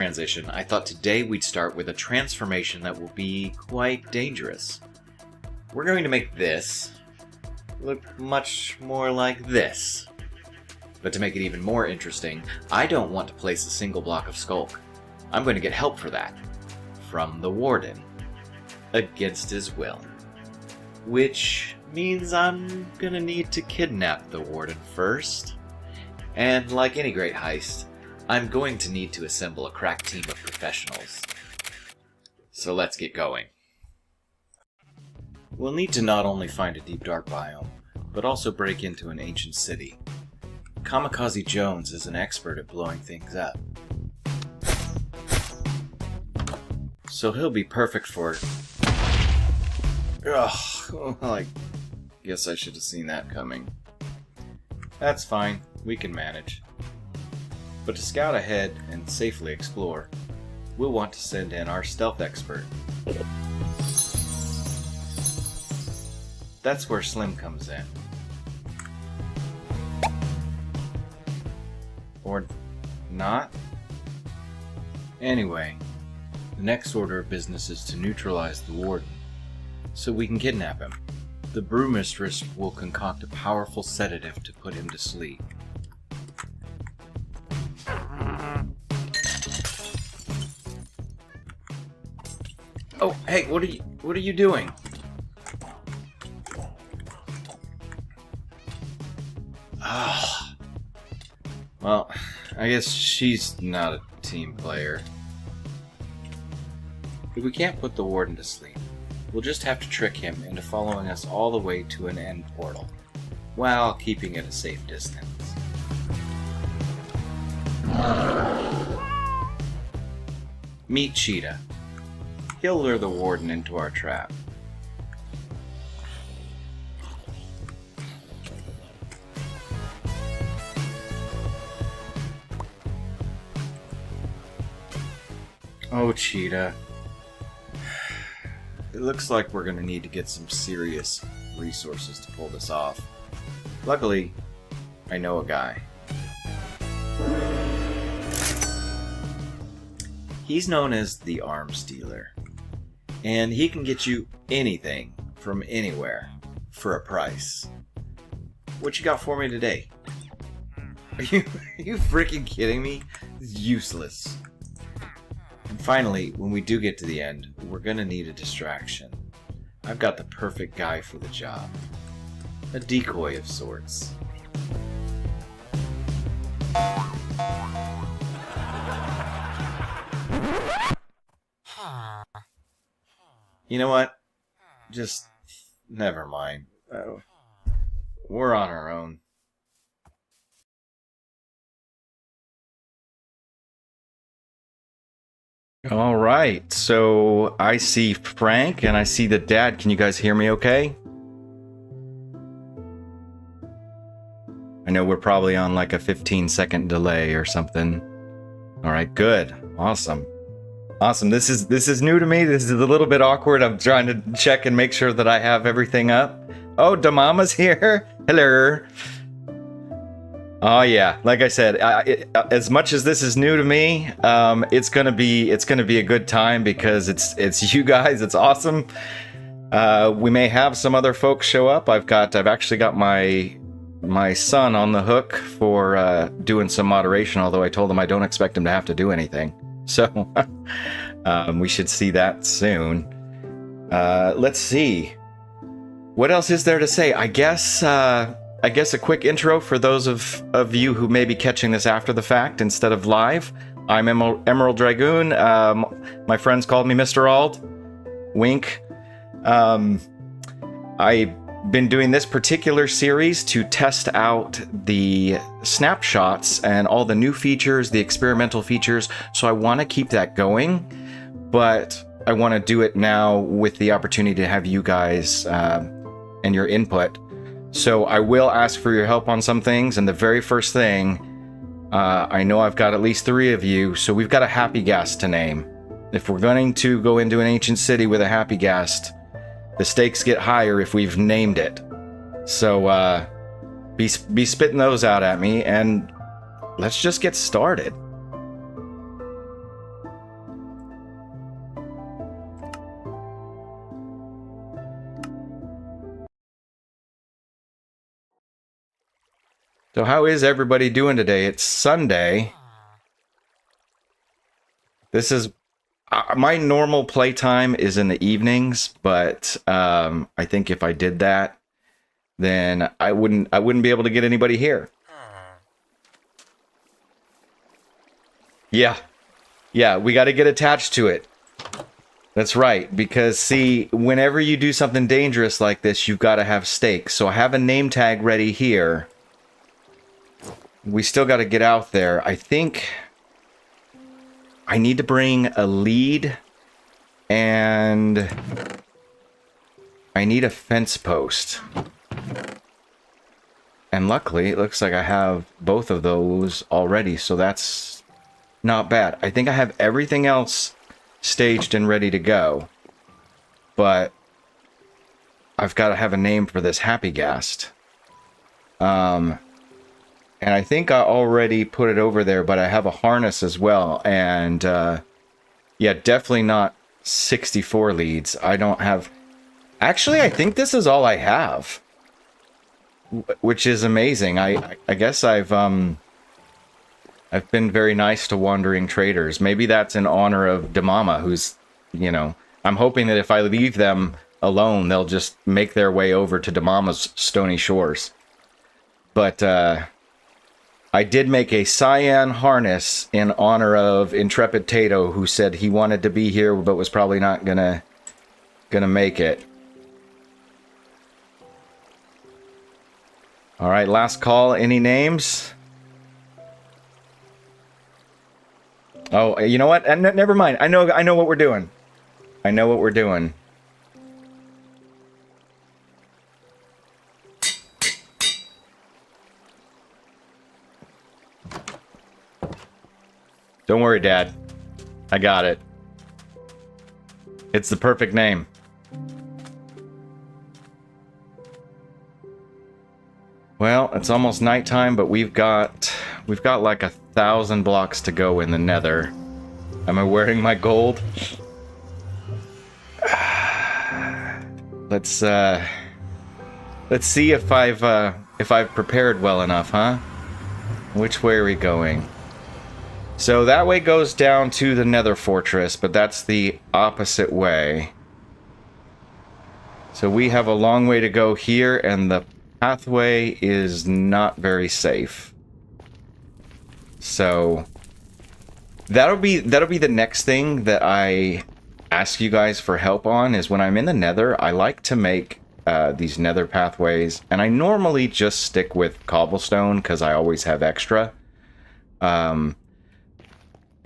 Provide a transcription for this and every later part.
transition, I thought today we'd start with a transformation that will be quite dangerous. We're going to make this look much more like this. But to make it even more interesting, I don't want to place a single block of skulk. I'm going to get help for that. From the Warden. Against his will. Which means I'm gonna need to kidnap the Warden first. And like any great heist, I'm going to need to assemble a crack team of professionals. So let's get going. We'll need to not only find a deep dark biome, but also break into an ancient city. Kamikaze Jones is an expert at blowing things up. So he'll be perfect for... Ugh, well, I guess I should have seen that coming. That's fine, we can manage. But to scout ahead and safely explore, we'll want to send in our stealth expert. That's where Slim comes in. Or not? Anyway, the next order of business is to neutralize the Warden, so we can kidnap him. The Brewmistress will concoct a powerful sedative to put him to sleep. Oh, hey, what are you doing? Ah. Well, I guess she's not a team player. If we can't put the Warden to sleep, we'll just have to trick him into following us all the way to an end portal, while keeping at a safe distance. Meet Cheetah. He'll lure the Warden into our trap. Oh, Cheetah. It looks like we're going to need to get some serious resources to pull this off. Luckily, I know a guy. He's known as the Arms Dealer, and he can get you anything from anywhere for a price. What you got for me today? Are you freaking kidding me? It's useless. And finally, when we do get to the end, we're gonna need a distraction. I've got the perfect guy for the job. A decoy of sorts. You know what? Just never mind. We're on our own. All right, so I see Frank and I see the dad. Can you guys hear me okay? I know we're probably on like a 15-second delay or something. All right, good. Awesome. Awesome. This is new to me. This is a little bit awkward. I'm trying to check and make sure that I have everything up. Oh, Damama's here. Hello. Oh yeah, like I said, as much as this is new to me, it's gonna be a good time because it's you guys. It's awesome. We may have some other folks show up. I've actually got my son on the hook for doing some moderation. Although I told him I don't expect him to have to do anything. So we should see that soon. Let's see. What else is there to say? I guess a quick intro for those of you who may be catching this after the fact instead of live. I'm Emerald Dragoon. My friends called me Mr. Ald. Wink. I've been doing this particular series to test out the snapshots and all the new features, the experimental features. So I want to keep that going, but I want to do it now with the opportunity to have you guys and your input. So I will ask for your help on some things, and the very first thing, I know I've got at least 3 of you, so we've got a happy ghast to name. If we're going to go into an ancient city with a happy ghast, the stakes get higher if we've named it. So be spitting those out at me, and let's just get started. So how is everybody doing today? It's Sunday. This is my normal playtime is in the evenings, but I think if I did that, then I wouldn't be able to get anybody here. Yeah. Yeah, we got to get attached to it. That's right, because see, whenever you do something dangerous like this, you've got to have stakes. So I have a name tag ready here. We still got to get out there. I think I need to bring a lead and I need a fence post. And luckily, it looks like I have both of those already, so that's not bad. I think I have everything else staged and ready to go. But I've got to have a name for this happy ghast. And I think I already put it over there, but I have a harness as well. And yeah, definitely not 64 leads. I don't have... Actually, I think this is all I have. Which is amazing. I guess I've been very nice to wandering traders. Maybe that's in honor of Demama, who's, you know... I'm hoping that if I leave them alone, they'll just make their way over to Demama's stony shores. But, I did make a cyan harness in honor of Intrepid Tato, who said he wanted to be here, but was probably not gonna make it. All right, last call. Any names? Oh, you know what? Never mind. I know what we're doing. I know what we're doing. Don't worry, Dad. I got it. It's the perfect name. Well, it's almost nighttime, but we've got like 1,000 blocks to go in the Nether. Am I wearing my gold? Let's see if I've prepared well enough, huh? Which way are we going? So that way goes down to the Nether Fortress, but that's the opposite way. So we have a long way to go here, and the pathway is not very safe. So that'll be the next thing that I ask you guys for help on, is when I'm in the Nether, I like to make these Nether pathways, and I normally just stick with cobblestone because I always have extra.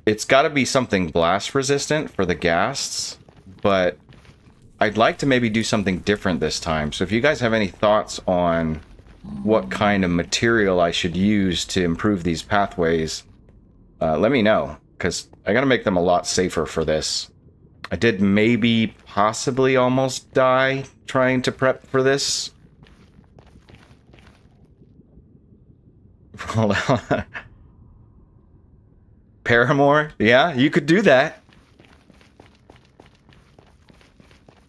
It's got to be something blast resistant for the ghasts, but I'd like to maybe do something different this time. So if you guys have any thoughts on what kind of material I should use to improve these pathways, let me know, because I got to make them a lot safer for this. I did maybe possibly almost die trying to prep for this. Paramore? Yeah, you could do that.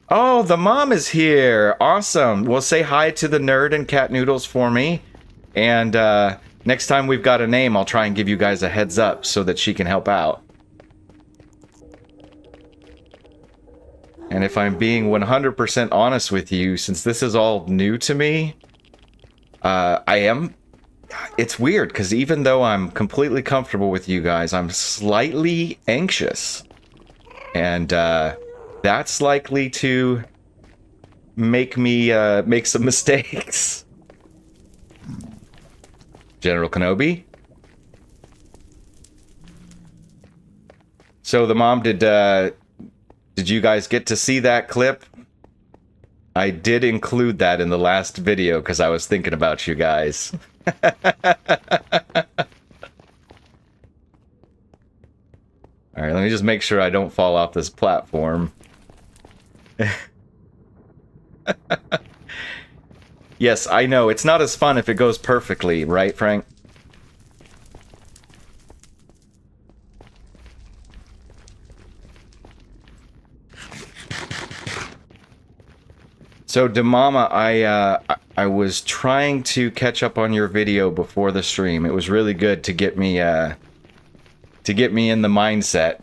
Oh, the mom is here. Awesome. Well, say hi to the nerd and cat noodles for me. And next time we've got a name, I'll try and give you guys a heads up so that she can help out. And if I'm being 100% honest with you, since this is all new to me, it's weird, because even though I'm completely comfortable with you guys, I'm slightly anxious. And that's likely to make me make some mistakes. General Kenobi? So the mom, did you guys get to see that clip? I did include that in the last video because I was thinking about you guys. Alright, let me just make sure I don't fall off this platform. Yes, I know. It's not as fun if it goes perfectly, right, Frank? So, Demama, I was trying to catch up on your video before the stream. It was really good to get me in the mindset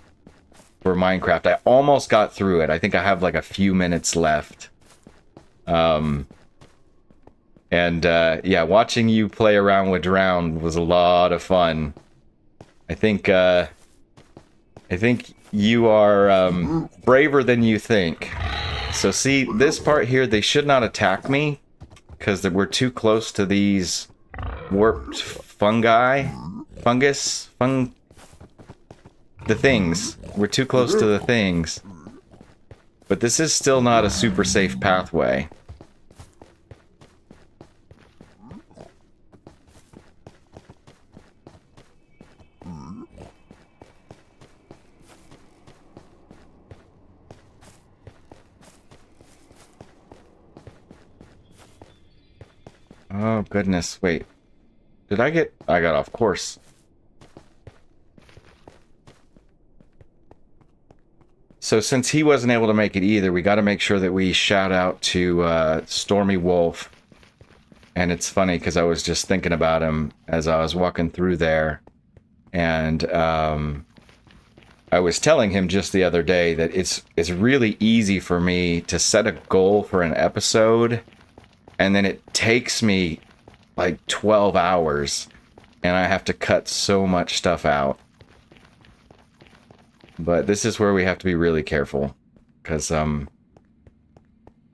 for Minecraft. I almost got through it. I think I have like a few minutes left. Yeah, watching you play around with Drowned was a lot of fun. I think you are braver than you think. So see, this part here, they should not attack me because we're too close to these warped the things. We're too close to the things. But this is still not a super safe pathway. Oh, goodness. Wait. Did I get... I got off course. So since he wasn't able to make it either, we got to make sure that we shout out to Stormy Wolf. And it's funny because I was just thinking about him as I was walking through there. And I was telling him just the other day that it's really easy for me to set a goal for an episode, and then it takes me like 12 hours, and I have to cut so much stuff out. But this is where we have to be really careful, because,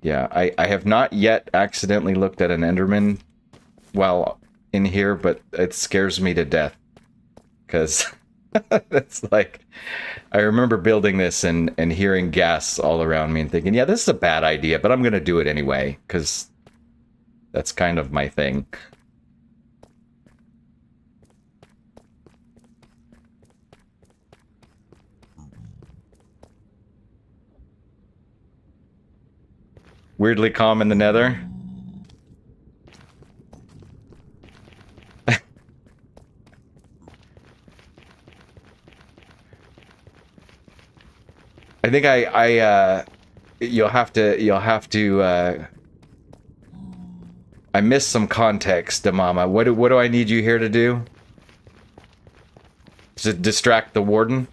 yeah, I have not yet accidentally looked at an Enderman while in here, but it scares me to death, because it's like, I remember building this and hearing Ghasts all around me and thinking, yeah, this is a bad idea, but I'm going to do it anyway, because that's kind of my thing. Weirdly calm in the nether. I think you'll have to I missed some context, Damama. What do I need you here to do? To distract the warden?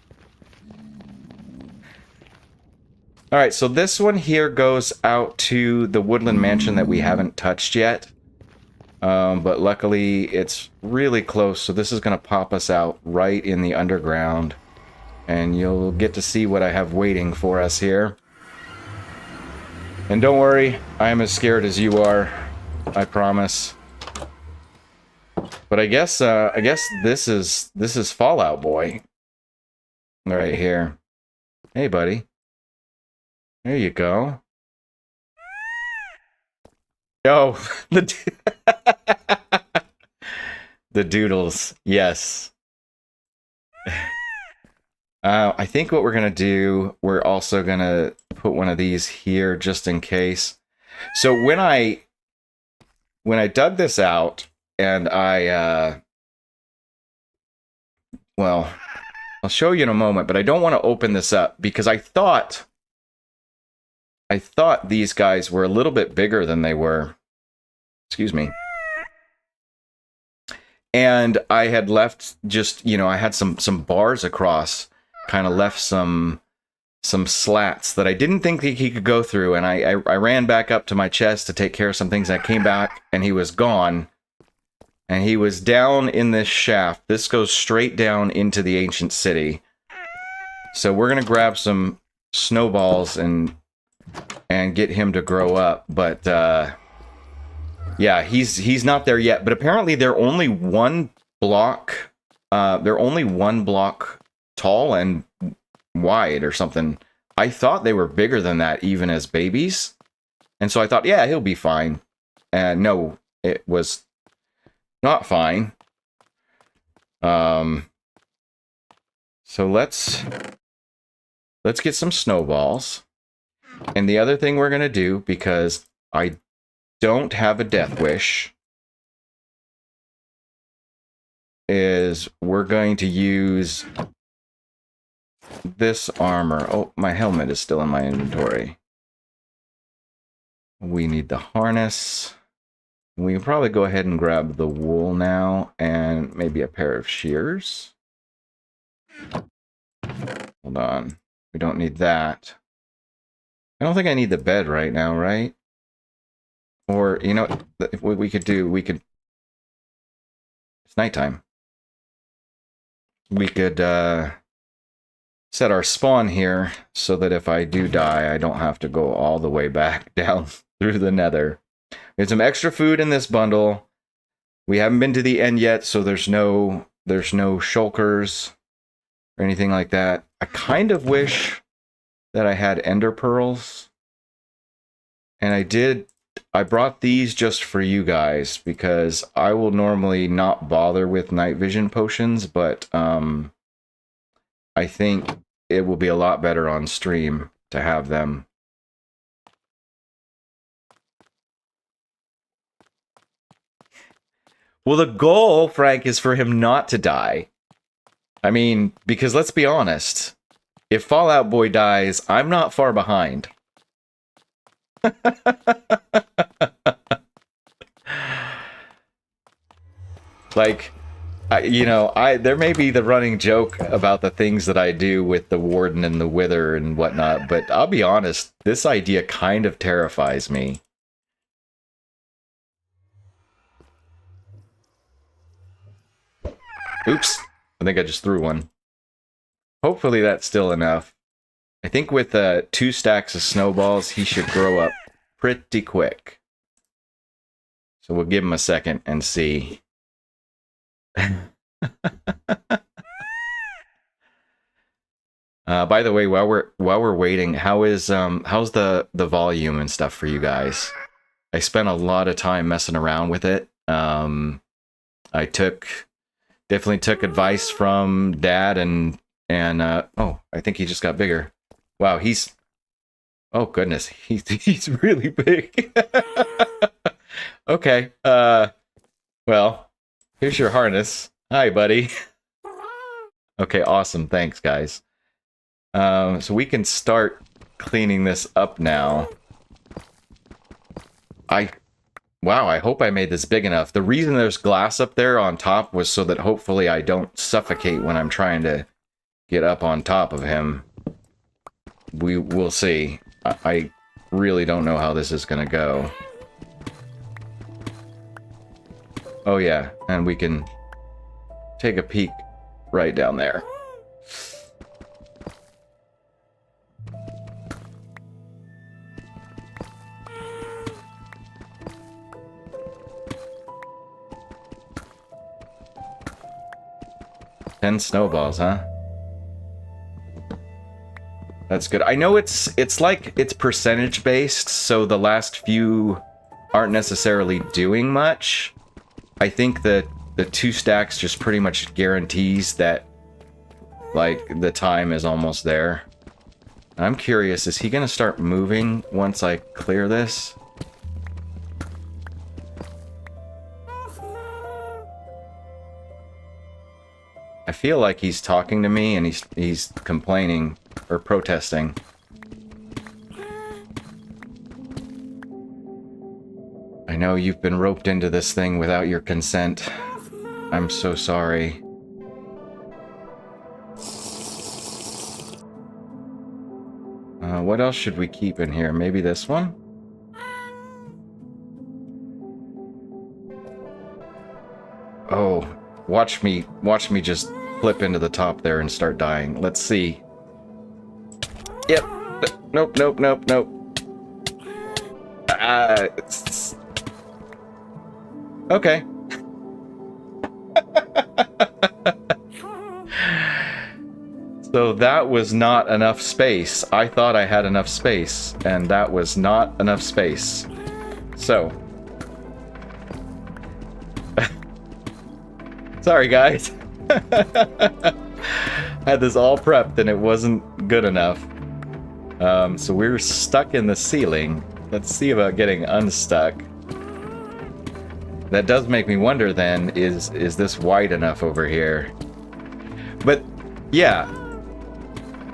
Alright, so this one here goes out to the woodland mansion that we haven't touched yet. But luckily, it's really close, so this is going to pop us out right in the underground. And you'll get to see what I have waiting for us here. And don't worry, I am as scared as you are. I promise. But I guess this is Fallout Boy. Right here. Hey, buddy. There you go. Oh, the doodles. Yes. I think what we're gonna do, we're also gonna put one of these here just in case. So when I dug this out and well, I'll show you in a moment, but I don't want to open this up because I thought these guys were a little bit bigger than they were. Excuse me. And I had left just, I had some bars across, kind of left some slats that I didn't think that he could go through, and I ran back up to my chest to take care of some things. I came back and he was gone, and he was down in this shaft. This goes straight down into the ancient city. So we're gonna grab some snowballs and get him to grow up, but yeah, he's not there yet. But apparently they're only one block tall and wide or something. I thought they were bigger than that even as babies, and so I thought, yeah, he'll be fine. And no, it was not fine. So let's get some snowballs. And the other thing we're gonna do, because I don't have a death wish, is we're going to use this armor. Oh, my helmet is still in my inventory. We need the harness. We can probably go ahead and grab the wool now and maybe a pair of shears. Hold on. We don't need that. I don't think I need the bed right now, right? Or, you know, what we could do, it's nighttime. We could set our spawn here so that if I do die, I don't have to go all the way back down through the nether. There's some extra food in this bundle. We haven't been to the end yet, so there's no shulkers or anything like that. I kind of wish that I had ender pearls. And I brought these just for you guys because I will normally not bother with night vision potions, but I think it will be a lot better on stream to have them. Well, the goal, Frank, is for him not to die. I mean, because let's be honest, if Fallout Boy dies, I'm not far behind. Like, there may be the running joke about the things that I do with the Warden and the Wither and whatnot, but I'll be honest, this idea kind of terrifies me. Oops, I think I just threw one. Hopefully that's still enough. I think with 2 stacks of snowballs, he should grow up pretty quick. So we'll give him a second and see. By the way, while we're waiting, how's the volume and stuff for you guys? I spent a lot of time messing around with it. I definitely took advice from Dad and oh, I think he just got bigger. Wow, oh goodness, he's really big. Okay, well, here's your harness. Hi, buddy. Okay, awesome. Thanks, guys. So we can start cleaning this up now. Wow, I hope I made this big enough. The reason there's glass up there on top was so that hopefully I don't suffocate when I'm trying to get up on top of him. We'll see. I really don't know how this is gonna go. Oh yeah, and we can take a peek right down there. Ten snowballs, huh? That's good. I know it's percentage based, so the last few aren't necessarily doing much. I think that the 2 stacks just pretty much guarantees that, like, the time is almost there. I'm curious, is he gonna start moving once I clear this? I feel like he's talking to me and he's complaining or protesting. I know you've been roped into this thing without your consent. I'm so sorry. What else should we keep in here? Maybe this one? Oh, watch me just flip into the top there and start dying. Let's see. Yep. Nope. Okay. So that was not enough space. I thought I had enough space, and that was not enough space. So. Sorry, guys. Had this all prepped, and it wasn't good enough. So we're stuck in the ceiling. Let's see about getting unstuck. That does make me wonder then, is this wide enough over here? But, yeah.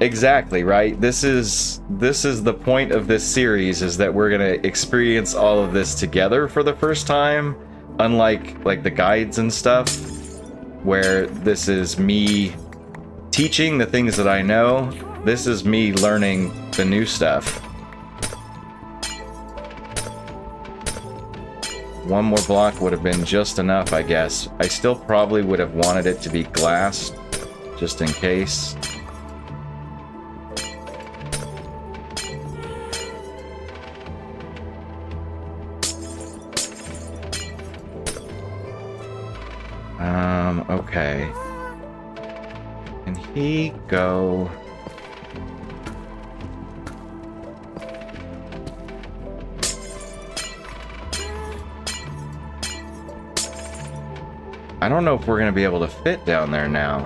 Exactly, right? This is the point of this series, is that we're gonna experience all of this together for the first time, unlike like the guides and stuff, where this is me teaching the things that I know. This is me learning the new stuff. One more block would have been just enough, I guess. I still probably would have wanted it to be glass, just in case. Okay. Can he go... I don't know if we're going to be able to fit down there now.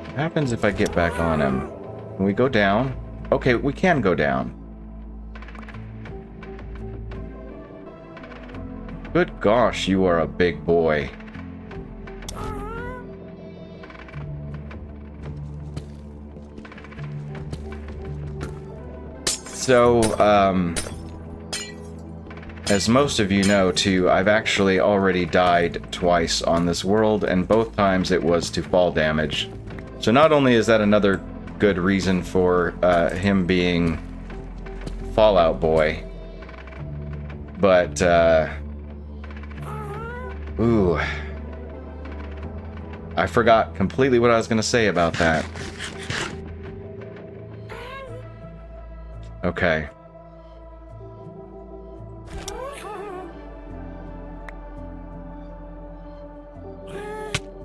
What happens if I get back on him? Can we go down? Okay, we can go down. Good gosh, you are a big boy. So, as most of you know, too, I've actually already died twice on this world, and both times it was to fall damage. So not only is that another good reason for him being Fallout Boy, but, ooh. I forgot completely what I was going to say about that. Okay.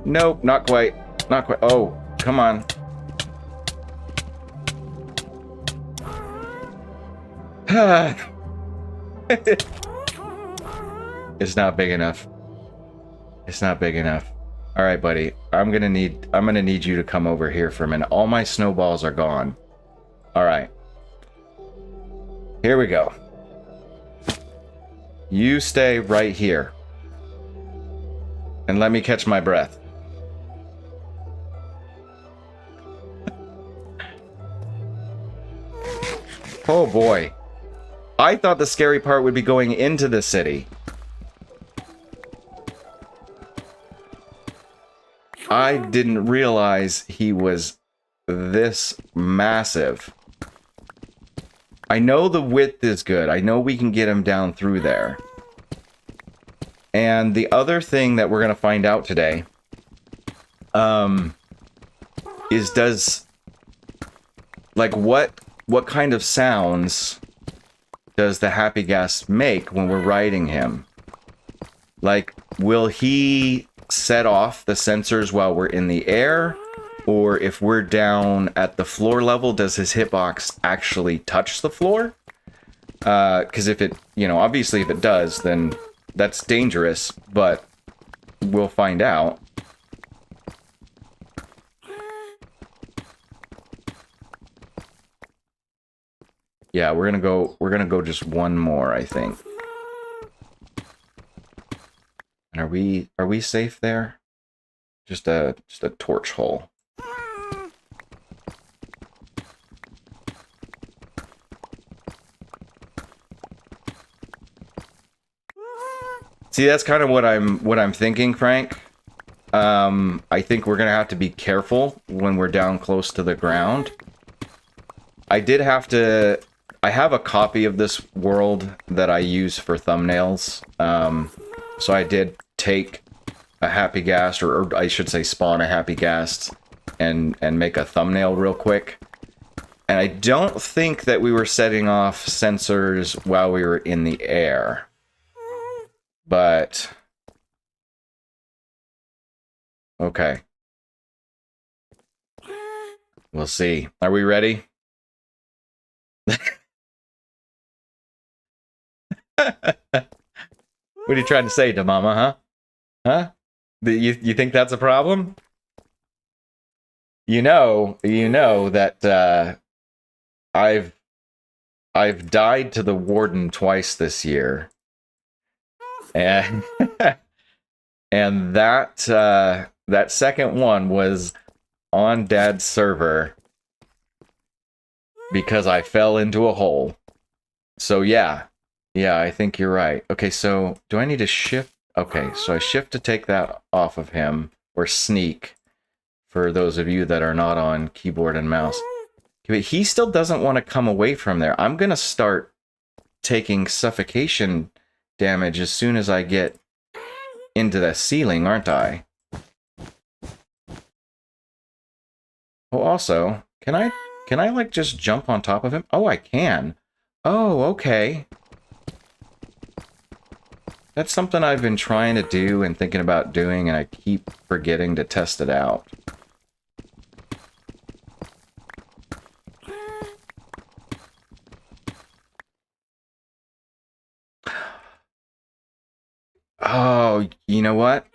Nope, not quite. Not quite. Oh, come on. It's not big enough. It's not big enough. All right, buddy. I'm gonna need you to come over here for a minute. All my snowballs are gone. All right. Here we go. You stay right here. And let me catch my breath. Oh boy. I thought the scary part would be going into the city. I didn't realize he was this massive. I know the width is good. I know we can get him down through there. And the other thing that we're going to find out today is what kind of sounds does the Happy Ghast make when we're riding him? Like, will he set off the sensors while we're in the air? Or if we're down at the floor level, does his hitbox actually touch the floor? Because if it, obviously if it does, then that's dangerous, but we'll find out. Yeah, we're gonna go just one more, I think. And are we safe there? Just a torch hole. See, that's kind of what I'm thinking, Frank. I think we're gonna have to be careful when we're down close to the ground. I have a copy of this world that I use for thumbnails. So I did take a Happy Ghast, or I should say spawn a Happy Ghast, and make a thumbnail real quick. And I don't think that we were setting off sensors while we were in the air. But okay. We'll see. Are we ready? What are you trying to say to Mama, huh? Huh? You think that's a problem? You know that I've died to the warden twice this year. And and that second one was on Dad's server because I fell into a hole. So yeah. Yeah, I think you're right. Okay, so do I need to shift? Okay, so I shift to take that off of him, or sneak, for those of you that are not on keyboard and mouse. Okay, he still doesn't want to come away from there. I'm going to start taking suffocation damage as soon as I get into the ceiling, aren't I? Oh, also, can I like just jump on top of him? Oh, I can. Oh, okay. That's something I've been trying to do and thinking about doing, and I keep forgetting to test it out. Oh, you know what?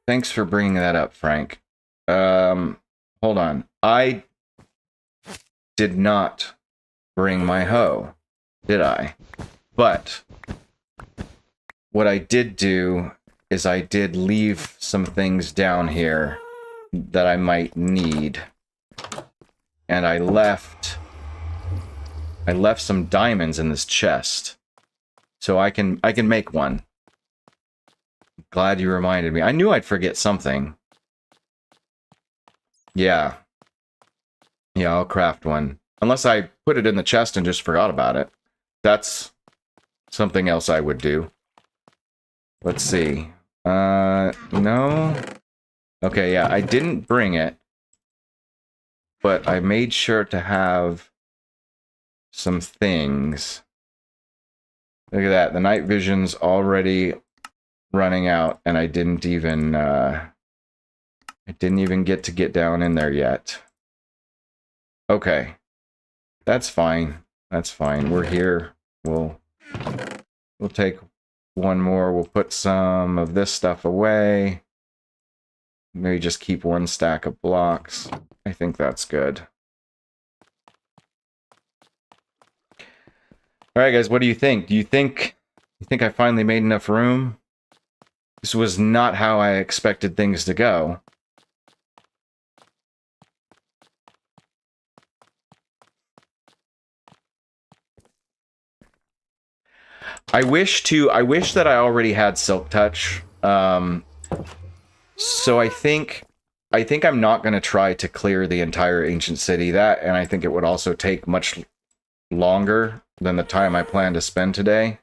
Thanks for bringing that up, Frank. Hold on. I did not bring my hoe, did I? But what I did do is I did leave some things down here that I might need. And I left some diamonds in this chest. So I can make one. Glad you reminded me. I knew I'd forget something. Yeah. Yeah, I'll craft one. Unless I put it in the chest and just forgot about it. That's something else I would do. Let's see. No. Okay, yeah, I didn't bring it. But I made sure to have some things. Look at that. The night vision's already running out, and I didn't even get down in there yet. Okay. That's fine. That's fine. We're here. We'll take one more. We'll put some of this stuff away. Maybe just keep one stack of blocks. I think that's good. All right, guys, what do you think? Do you think I finally made enough room? This was not how I expected things to go. I wish that I already had Silk Touch. So I think I'm not going to try to clear the entire ancient city. That, and I think it would also take much longer than the time I plan to spend today.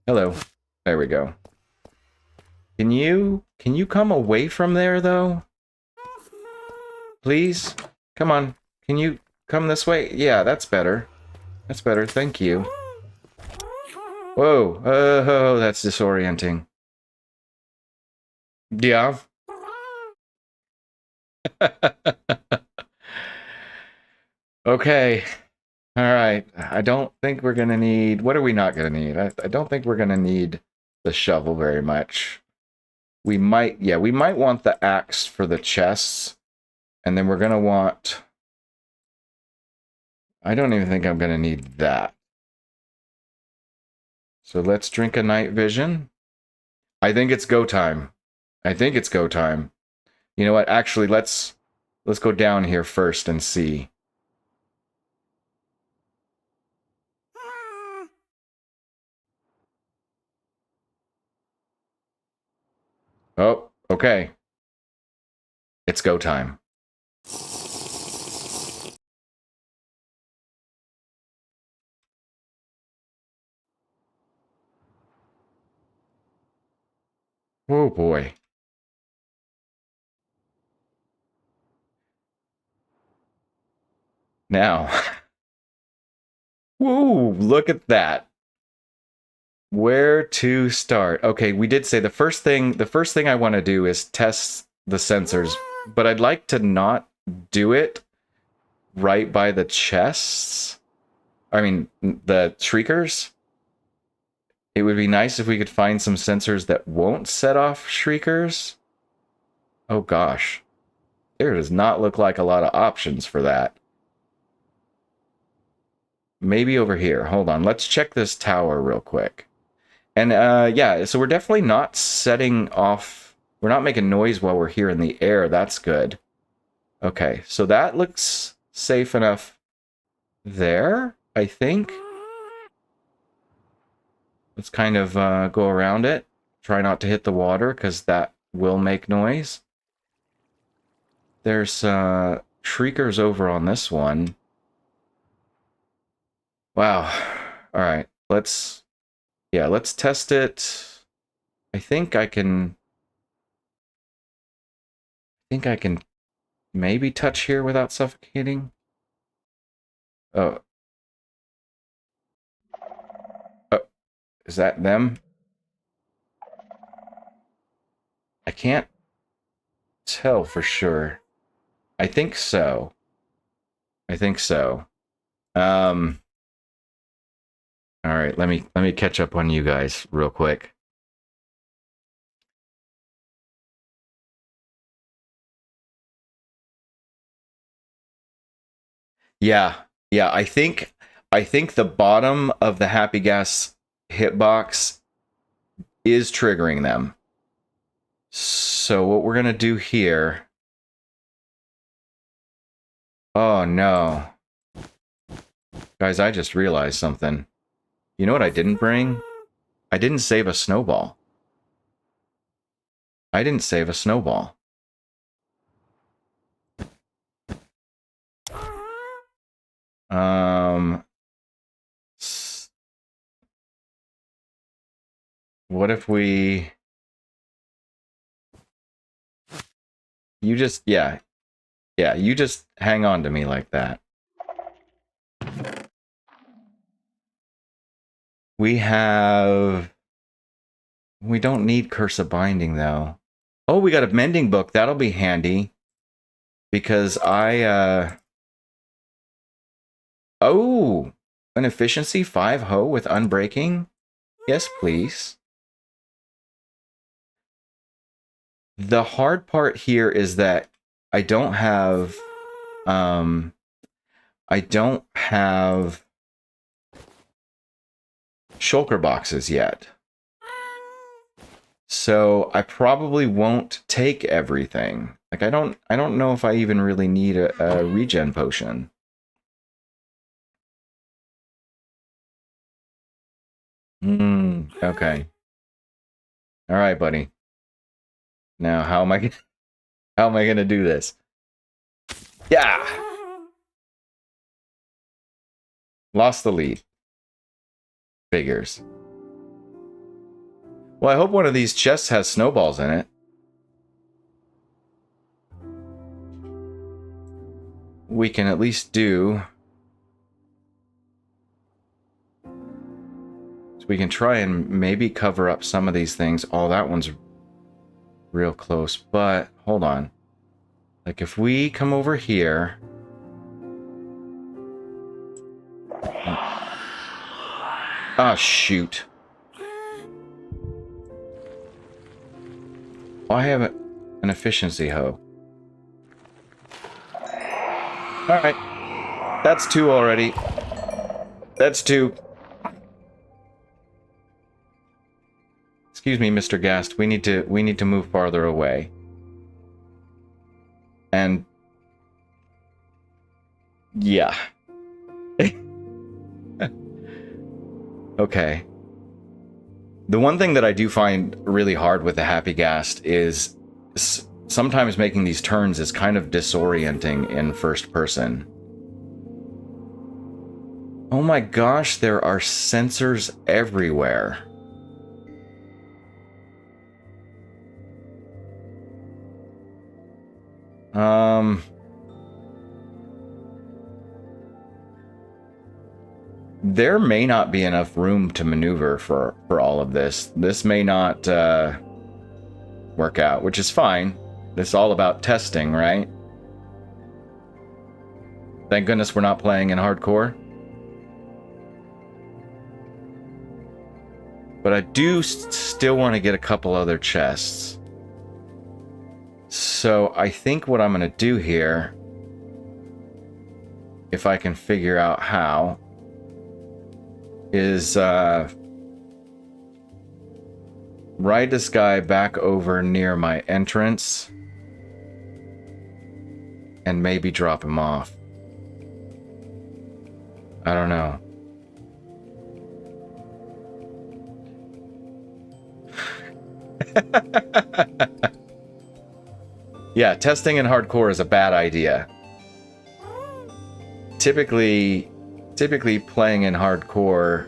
Hello. There we go. Can you come away from there, though? Please? Come on. Can you come this way? Yeah, that's better. That's better. Thank you. Whoa. Oh, that's disorienting. Yeah. Okay. All right. I don't think we're going to need... What are we not going to need? I don't think we're going to need the shovel very much. We might... Yeah, we might want the axe for the chests. And then we're going to want... I don't even think I'm going to need that. So let's drink a night vision. I think it's go time. I think it's go time. You know what? Actually, let's go down here first and see. Oh, okay. It's go time. Oh boy. Now. Whoa, look at that. Where to start? Okay, we did say the first thing I want to do is test the sensors, but I'd like to not do it right by the chests. I mean, the shriekers. It would be nice if we could find some sensors that won't set off shriekers. Oh gosh. There does not look like a lot of options for that. Maybe over here. Hold on. Let's check this tower real quick. And yeah, so we're definitely not setting off... We're not making noise while we're here in the air. That's good. Okay, so that looks safe enough there, I think. Let's kind of go around it. Try not to hit the water, because that will make noise. There's shriekers over on this one. Wow. All right, let's test it. I think I can maybe touch here without suffocating. Oh. Oh, is that them? I can't tell for sure. I think so. I think so. All right, let me catch up on you guys real quick. Yeah. Yeah, I think the bottom of the Happy Gas hitbox is triggering them. So what we're going to do here... Oh no. Guys, I just realized something. You know what I didn't bring? I didn't save a snowball. I didn't save a snowball. What if we... You just... Yeah, you just hang on to me like that. We don't need Curse of Binding, though. Oh, we got a mending book. That'll be handy. Because Oh! An efficiency 5 hoe with unbreaking? Yes, please. The hard part here is that I don't have... shulker boxes yet. So I probably won't take everything. Like I don't know if I even really need a regen potion. Okay. All right, buddy. Now how am I gonna do this? Yeah. Lost the lead. Figures. Well, I hope one of these chests has snowballs in it. We can at least do... So we can try and maybe cover up some of these things. Oh, that one's real close, but hold on. Like if we come over here... Ah, shoot. Oh, I have an efficiency hoe. Alright. That's 2 already. That's 2. Excuse me, Mr. Ghast. We need to move farther away. And... yeah. Okay. The one thing that I do find really hard with the Happy Ghast is sometimes making these turns is kind of disorienting in first person. Oh my gosh, there are sensors everywhere. There may not be enough room to maneuver for all of this. This may not work out, which is fine. It's all about testing, right? Thank goodness we're not playing in hardcore. But I do still want to get a couple other chests. So I think what I'm going to do here, if I can figure out how, is ride this guy back over near my entrance. and maybe drop him off. I don't know. Yeah, testing in hardcore is a bad idea. Typically playing in hardcore,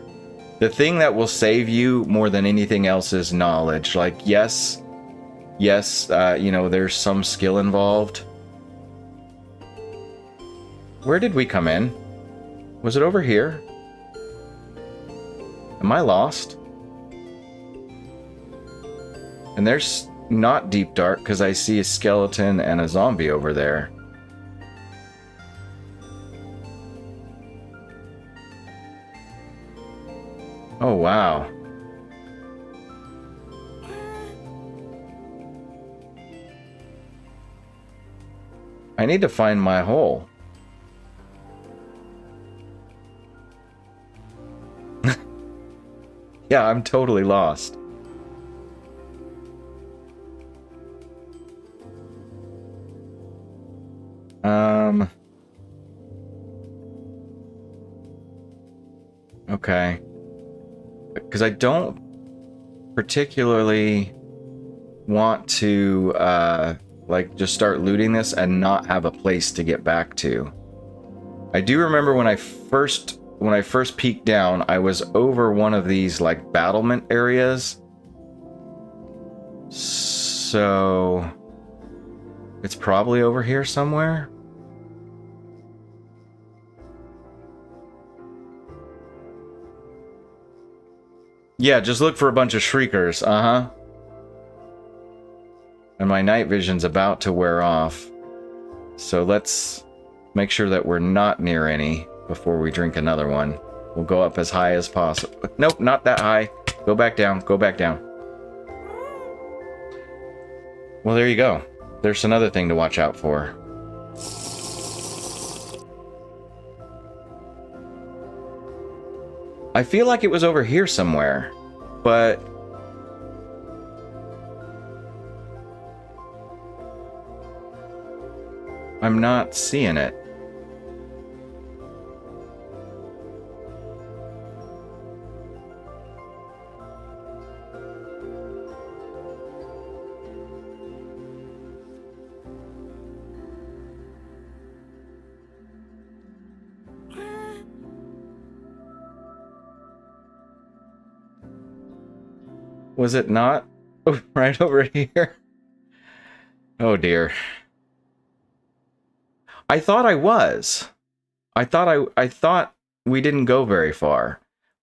the thing that will save you more than anything else is knowledge. Like, yes, you know, there's some skill involved. Where did we come in? Was it over here? Am I lost? And there's not deep dark because I see a skeleton and a zombie over there. Oh, wow. I need to find my hole. Yeah, I'm totally lost. Okay. Because I don't particularly want to, like, just start looting this and not have a place to get back to. I do remember when I first peeked down, I was over one of these, like, battlement areas. So it's probably over here somewhere. Yeah, just look for a bunch of shriekers. Uh-huh. And my night vision's about to wear off. So let's make sure that we're not near any before we drink another one. We'll go up as high as possible. Nope, not that high. Go back down. Go back down. Well, there you go. There's another thing to watch out for. I feel like it was over here somewhere, but I'm not seeing it. Was it not right over here? Oh dear. I thought I was. I thought we didn't go very far.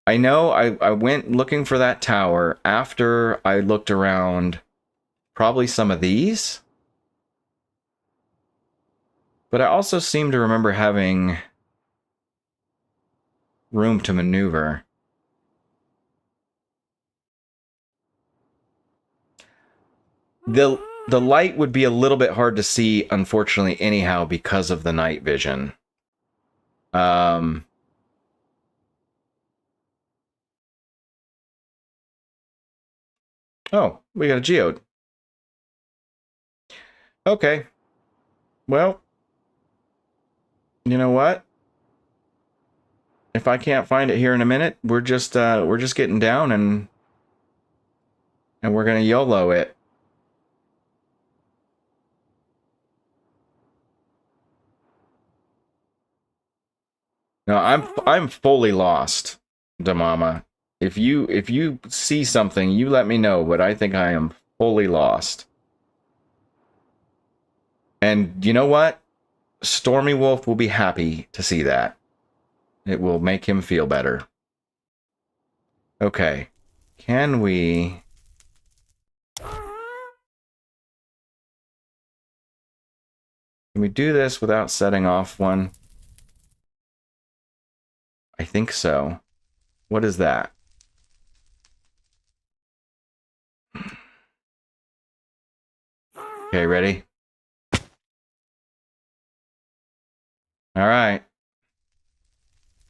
I know I went looking for that tower after I looked around probably some of these. But I also seem to remember having room to maneuver. The light would be a little bit hard to see, unfortunately, anyhow, because of the night vision. Oh, we got a geode. Okay. Well, you know what? If I can't find it here in a minute, we're just getting down and we're gonna YOLO it. No, I'm fully lost, Damama. If you see something, you let me know, but I think I am fully lost. And you know what? Stormy Wolf will be happy to see that. It will make him feel better. Okay. Can we... Can we do this without setting off one? I think so. What is that? Okay, ready? All right.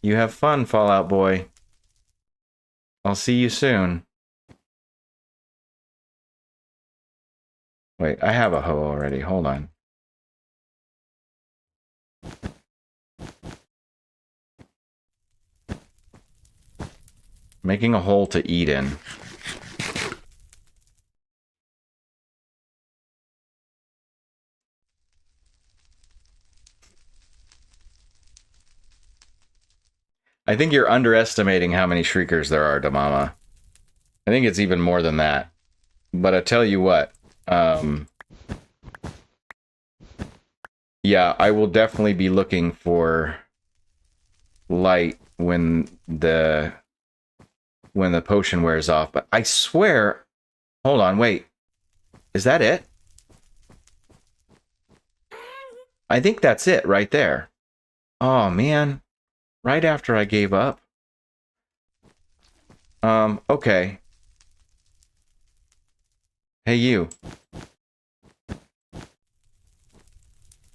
You have fun, Fallout Boy. I'll see you soon. Wait, I have a hoe already. Hold on. Making a hole to eat in. I think you're underestimating how many shriekers there are, Damama. I think it's even more than that. But I tell you what, yeah, I will definitely be looking for light when the potion wears off. But I swear, hold on, wait, is that it? I think that's it right there. Oh man, right after I gave up. Okay. Hey, you.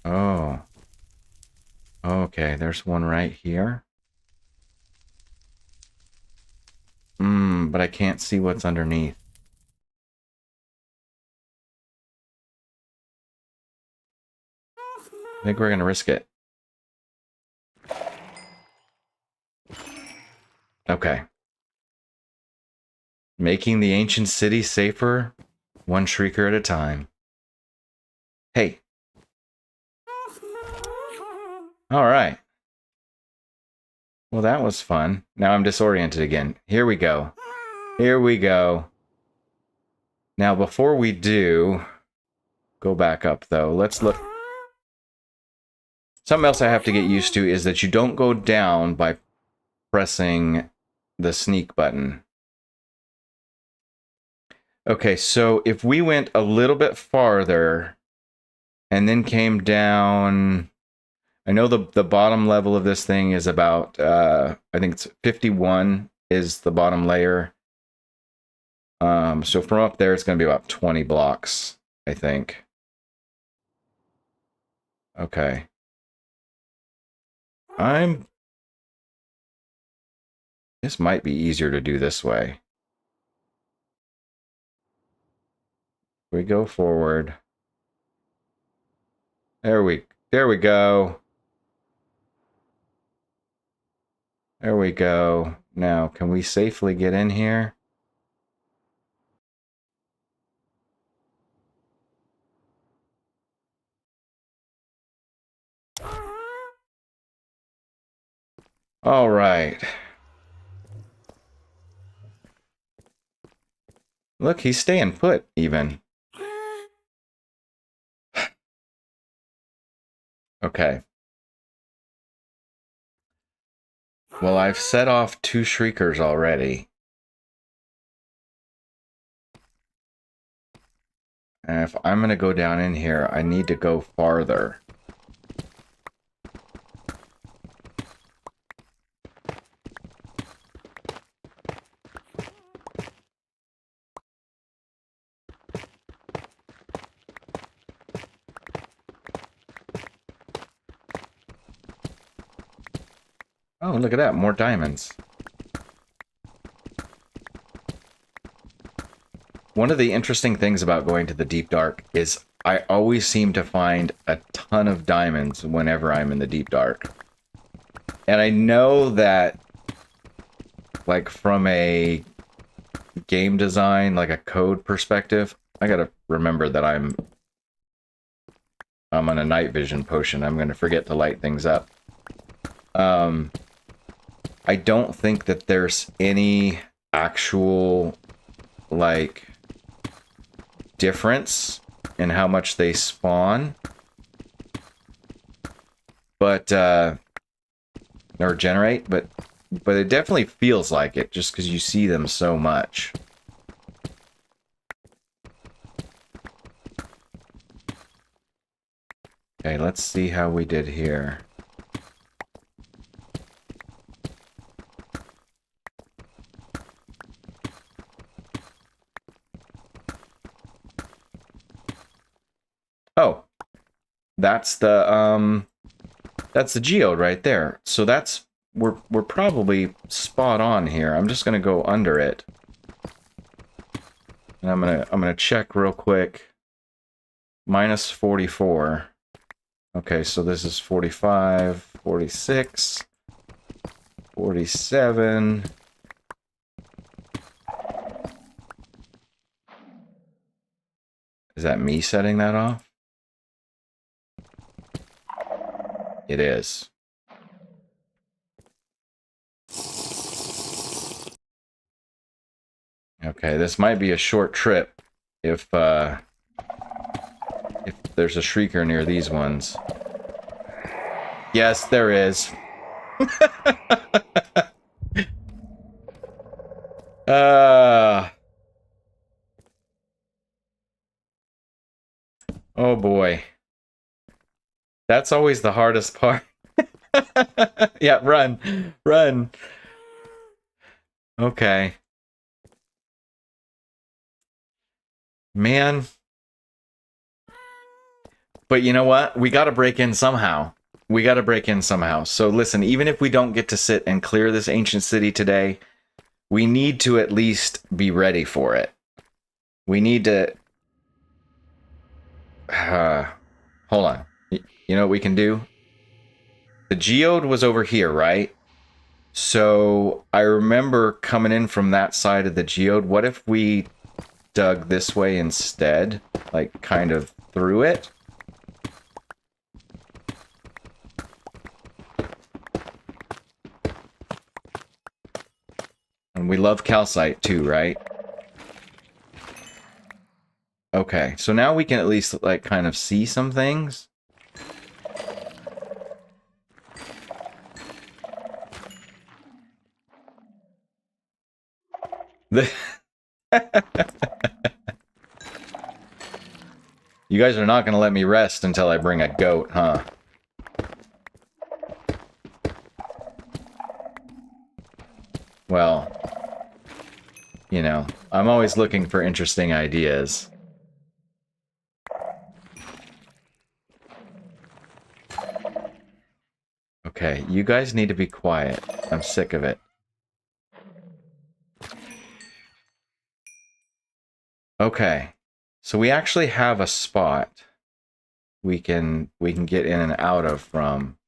Oh. Okay, there's one right here. But I can't see what's underneath. I think we're gonna risk it. Okay. Making the ancient city safer, one shrieker at a time. Hey. All right. Well, that was fun. Now I'm disoriented again. Here we go. Here we go. Now, before we do, go back up, though. Let's look. Something else I have to get used to is that you don't go down by pressing the sneak button. Okay, so if we went a little bit farther and then came down... I know the bottom level of this thing is about, I think it's 51 is the bottom layer. So from up there, it's going to be about 20 blocks, I think. Okay. This might be easier to do this way. We go forward. There we go. There we go. Now, can we safely get in here? All right. Look, he's staying put, even. Okay. Well, I've set off 2 shriekers already. And if I'm going to go down in here, I need to go farther. Oh, look at that, more diamonds. One of the interesting things about going to the deep dark is I always seem to find a ton of diamonds whenever I'm in the deep dark. And I know that, like, from a game design, like a code perspective, I gotta remember that I'm on a night vision potion. I'm gonna forget to light things up. I don't think that there's any actual, like, difference in how much they spawn. But, or generate, but it definitely feels like it, just because you see them so much. Okay, let's see how we did here. Oh, that's the geode right there. So that's we're probably spot on here. I'm just gonna go under it, and I'm gonna check real quick. Minus 44. Okay, so this is 45, 46, 47, Is that me setting that off? It is. Okay, this might be a short trip if there's a shrieker near these ones. Yes, there is. Oh boy. That's always the hardest part. Yeah, run. Run. Okay. Man. But you know what? We gotta break in somehow. We gotta break in somehow. So listen, even if we don't get to sit and clear this ancient city today, we need to at least be ready for it. We need to... hold on. You know what we can do? The geode was over here, right? So I remember coming in from that side of the geode. What if we dug this way instead? Like, kind of through it? And we love calcite too, right? Okay, so now we can at least, like, kind of see some things. You guys are not going to let me rest until I bring a goat, huh? Well, you know, I'm always looking for interesting ideas. Okay, you guys need to be quiet. I'm sick of it. Okay, so we actually have a spot we can get in and out of from.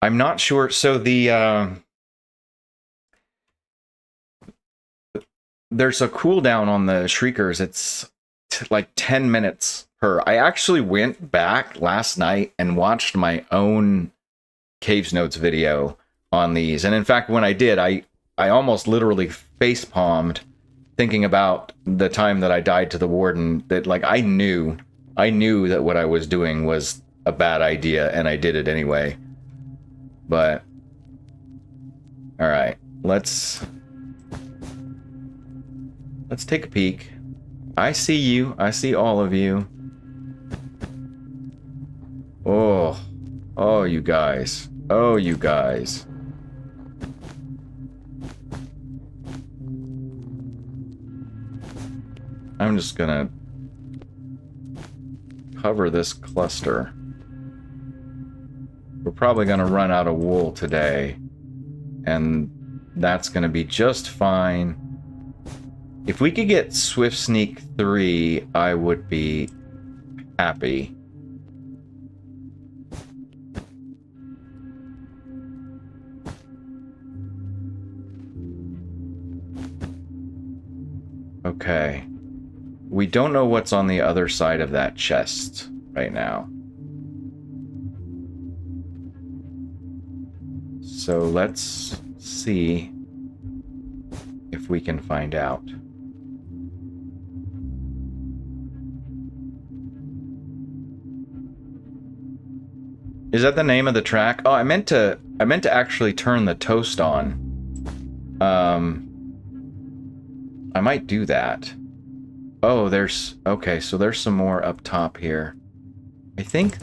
I'm not sure. So there's a cooldown on the shriekers. It's like 10 minutes per. I actually went back last night and watched my own Caves Notes video on these. And in fact, when I did, I almost literally face palmed thinking about the time that I died to the warden, that like I knew that what I was doing was a bad idea and I did it anyway. But all right, let's take a peek. I see you. I see all of you. Oh, you guys. Oh, you guys. I'm just gonna cover this cluster. We're probably gonna run out of wool today, and that's gonna be just fine. If we could get Swift Sneak 3, I would be happy. Okay. We don't know what's on the other side of that chest right now. So let's see if we can find out. Is that the name of the track? Oh, I meant to actually turn the toast on. I might do that. Oh, okay, so there's some more up top here. I think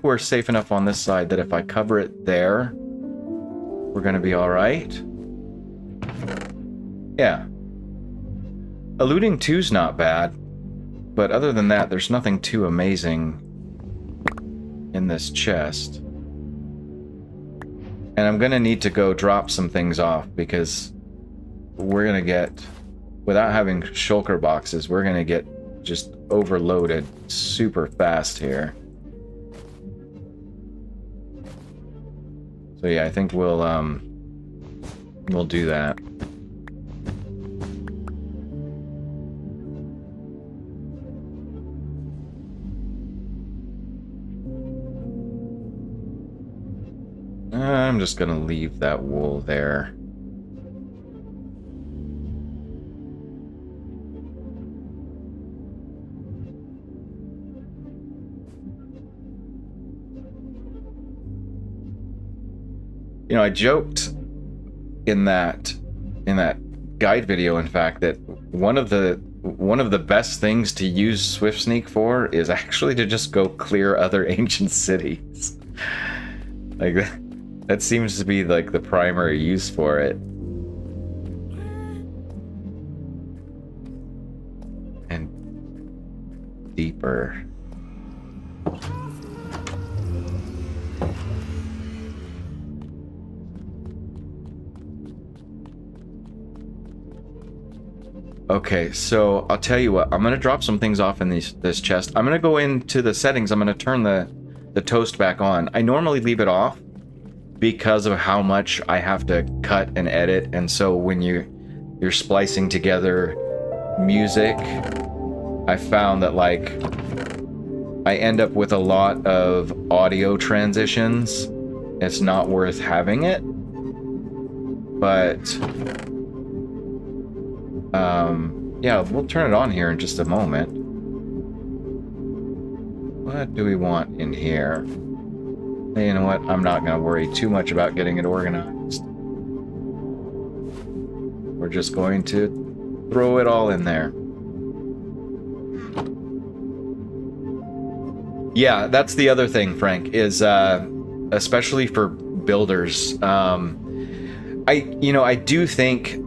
we're safe enough on this side that if I cover it there, we're gonna be alright. Yeah. Eluding 2's not bad, but other than that, there's nothing too amazing in this chest. And I'm gonna need to go drop some things off because we're gonna get without having shulker boxes, we're gonna get just overloaded super fast here. So yeah, I think we'll do that. I'm just gonna leave that wool there. You know, I joked in that guide video, in fact, that one of the best things to use Swift Sneak for is actually to just go clear other ancient cities. Like that seems to be like the primary use for it. And deeper. Okay, so I'll tell you what, I'm gonna drop some things off in this chest. I'm gonna go into the settings. I'm gonna turn the toast back on. I normally leave it off because of how much I have to cut and edit, and so when you're splicing together music, I found that like I end up with a lot of audio transitions. It's not worth having it, but yeah, we'll turn it on here in just a moment. What do we want in here? Hey, you know what? I'm not going to worry too much about getting it organized. We're just going to throw it all in there. Yeah, that's the other thing, Frank, is especially for builders. I do think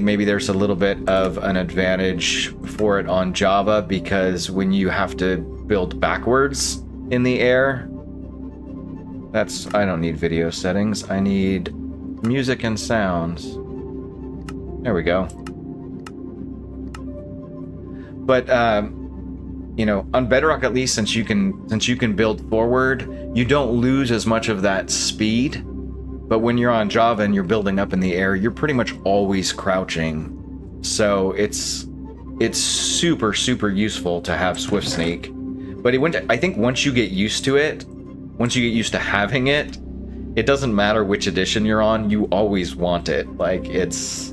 maybe there's a little bit of an advantage for it on Java, because when you have to build backwards in the air, I don't need video settings. I need music and sounds. There we go. But you know, on Bedrock at least, since you can build forward, you don't lose as much of that speed. But when you're on Java and you're building up in the air, you're pretty much always crouching. So it's super, super useful to have Swift Sneak. But I think once you get used to it, once you get used to having it, it doesn't matter which edition you're on, you always want it. Like, it's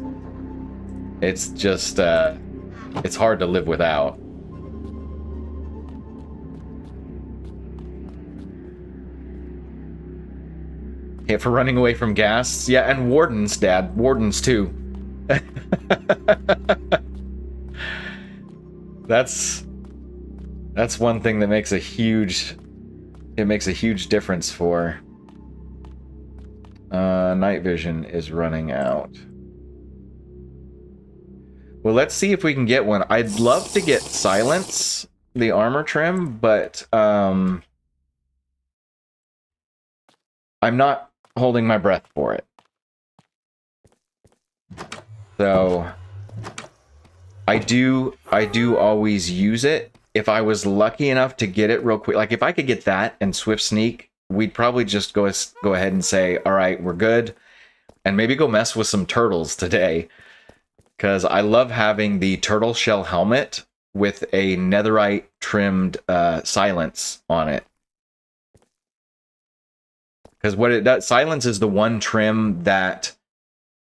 just, it's hard to live without. Yeah, for running away from Ghasts. Yeah, and Wardens, Dad. Wardens, too. That's one thing that makes a huge difference for. Night vision is running out. Well, let's see if we can get one. I'd love to get silence, the armor trim, but I'm not holding my breath for it. So I do always use it. If I was lucky enough to get it real quick, like if I could get that and Swift Sneak, we'd probably just go ahead and say, all right, we're good, and maybe go mess with some turtles today, because I love having the turtle shell helmet with a netherite trimmed silence on it. Because what it does, silence is the one trim that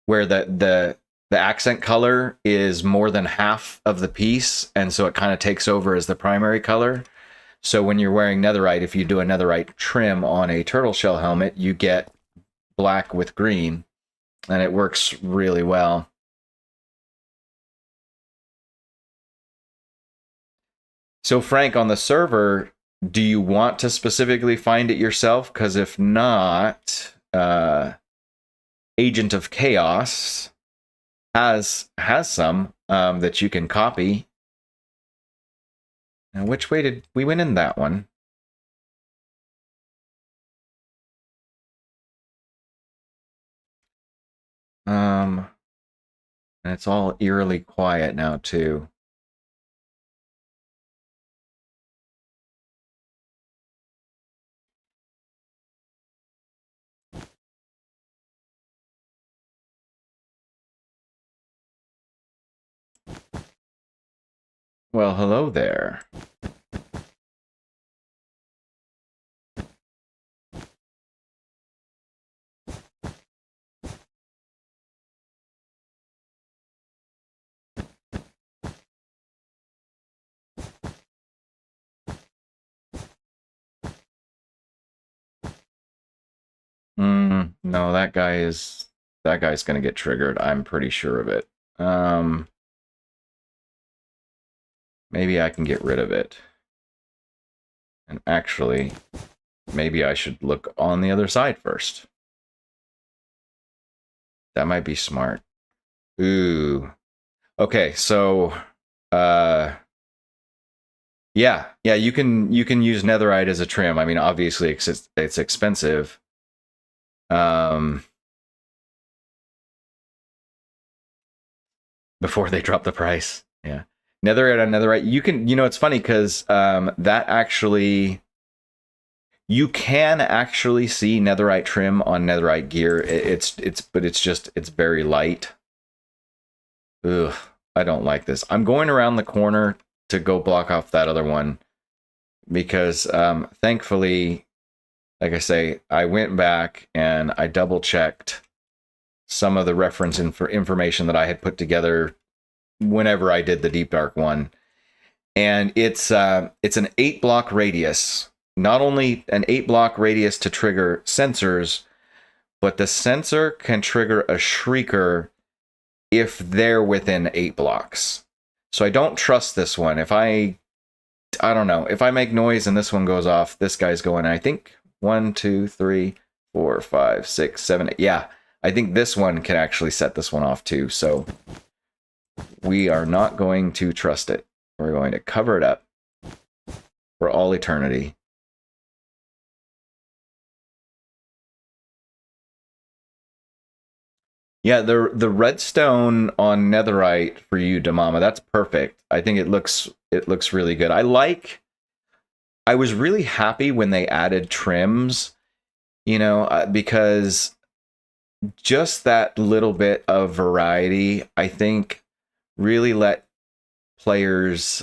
where the accent color is more than half of the piece, and so it kind of takes over as the primary color. So when you're wearing netherite, if you do a netherite trim on a turtle shell helmet, you get black with green, and it works really well. So Frank, on the server, do you want to specifically find it yourself? Because if not, Agent of Chaos has some that you can copy. Now, which way did we went in that one? And it's all eerily quiet now, too. Well, hello there. No, that guy's gonna get triggered. I'm pretty sure of it. Maybe I can get rid of it. And actually, maybe I should look on the other side first. That might be smart. Ooh. Okay, so yeah, you can use netherite as a trim. I mean, obviously it's expensive. Before they drop the price. Yeah. Netherite on netherite. You can, it's funny because that actually, you can actually see netherite trim on netherite gear. But it's very light. Ugh, I don't like this. I'm going around the corner to go block off that other one because thankfully, like I say, I went back and I double checked some of the reference information that I had put together whenever I did the Deep Dark one. And it's an 8-block radius. Not only an 8-block radius to trigger sensors, but the sensor can trigger a shrieker if they're within 8 blocks. So I don't trust this one. If I don't know, if I make noise and this one goes off, this guy's going, I think 1, 2, 3, 4, 5, 6, 7, 8. Yeah, I think this one can actually set this one off too. So we are not going to trust it. We're going to cover it up for all eternity. Yeah, the redstone on netherite for you, Damama, that's perfect. I think it looks really good. I was really happy when they added trims, because just that little bit of variety, I think, really let players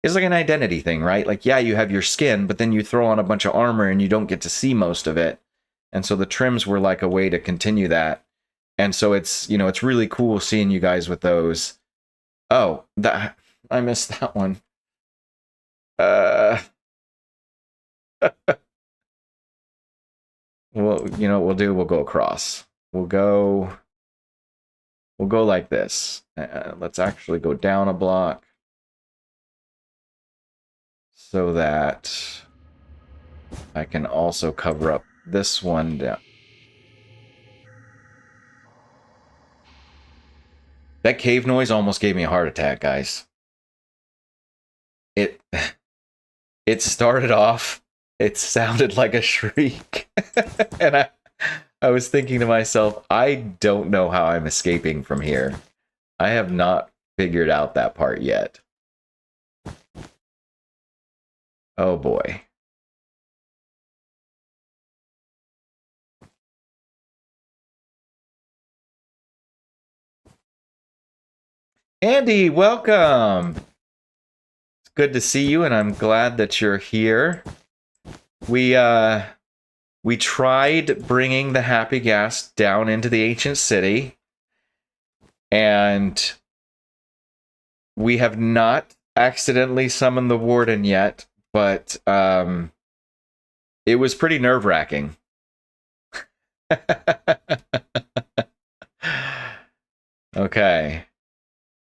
it's like an identity thing, right? Like, yeah, you have your skin, but then you throw on a bunch of armor and you don't get to see most of it. And so the trims were like a way to continue that. And so it's really cool seeing you guys with those. Oh, that I missed that one. Well, you know what we'll do? We'll go across. We'll go like this. Let's actually go down a block so that I can also cover up this one down. That cave noise almost gave me a heart attack, guys. It started off, it sounded like a shriek. And I was thinking to myself, I don't know how I'm escaping from here. I have not figured out that part yet. Oh boy. Andy, welcome. It's good to see you, and I'm glad that you're here. We tried bringing the Happy Ghast down into the ancient city, and we have not accidentally summoned the warden yet, but it was pretty nerve-wracking. Okay.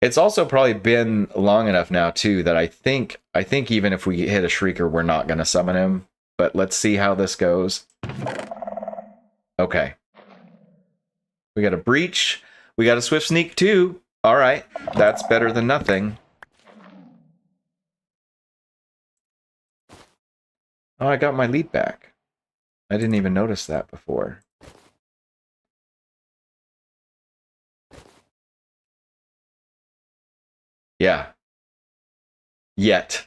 It's also probably been long enough now too that I think even if we hit a shrieker, we're not going to summon him. But let's see how this goes. Okay. We got a breach. We got a swift sneak too. All right. That's better than nothing. Oh, I got my lead back. I didn't even notice that before. Yeah. Yet.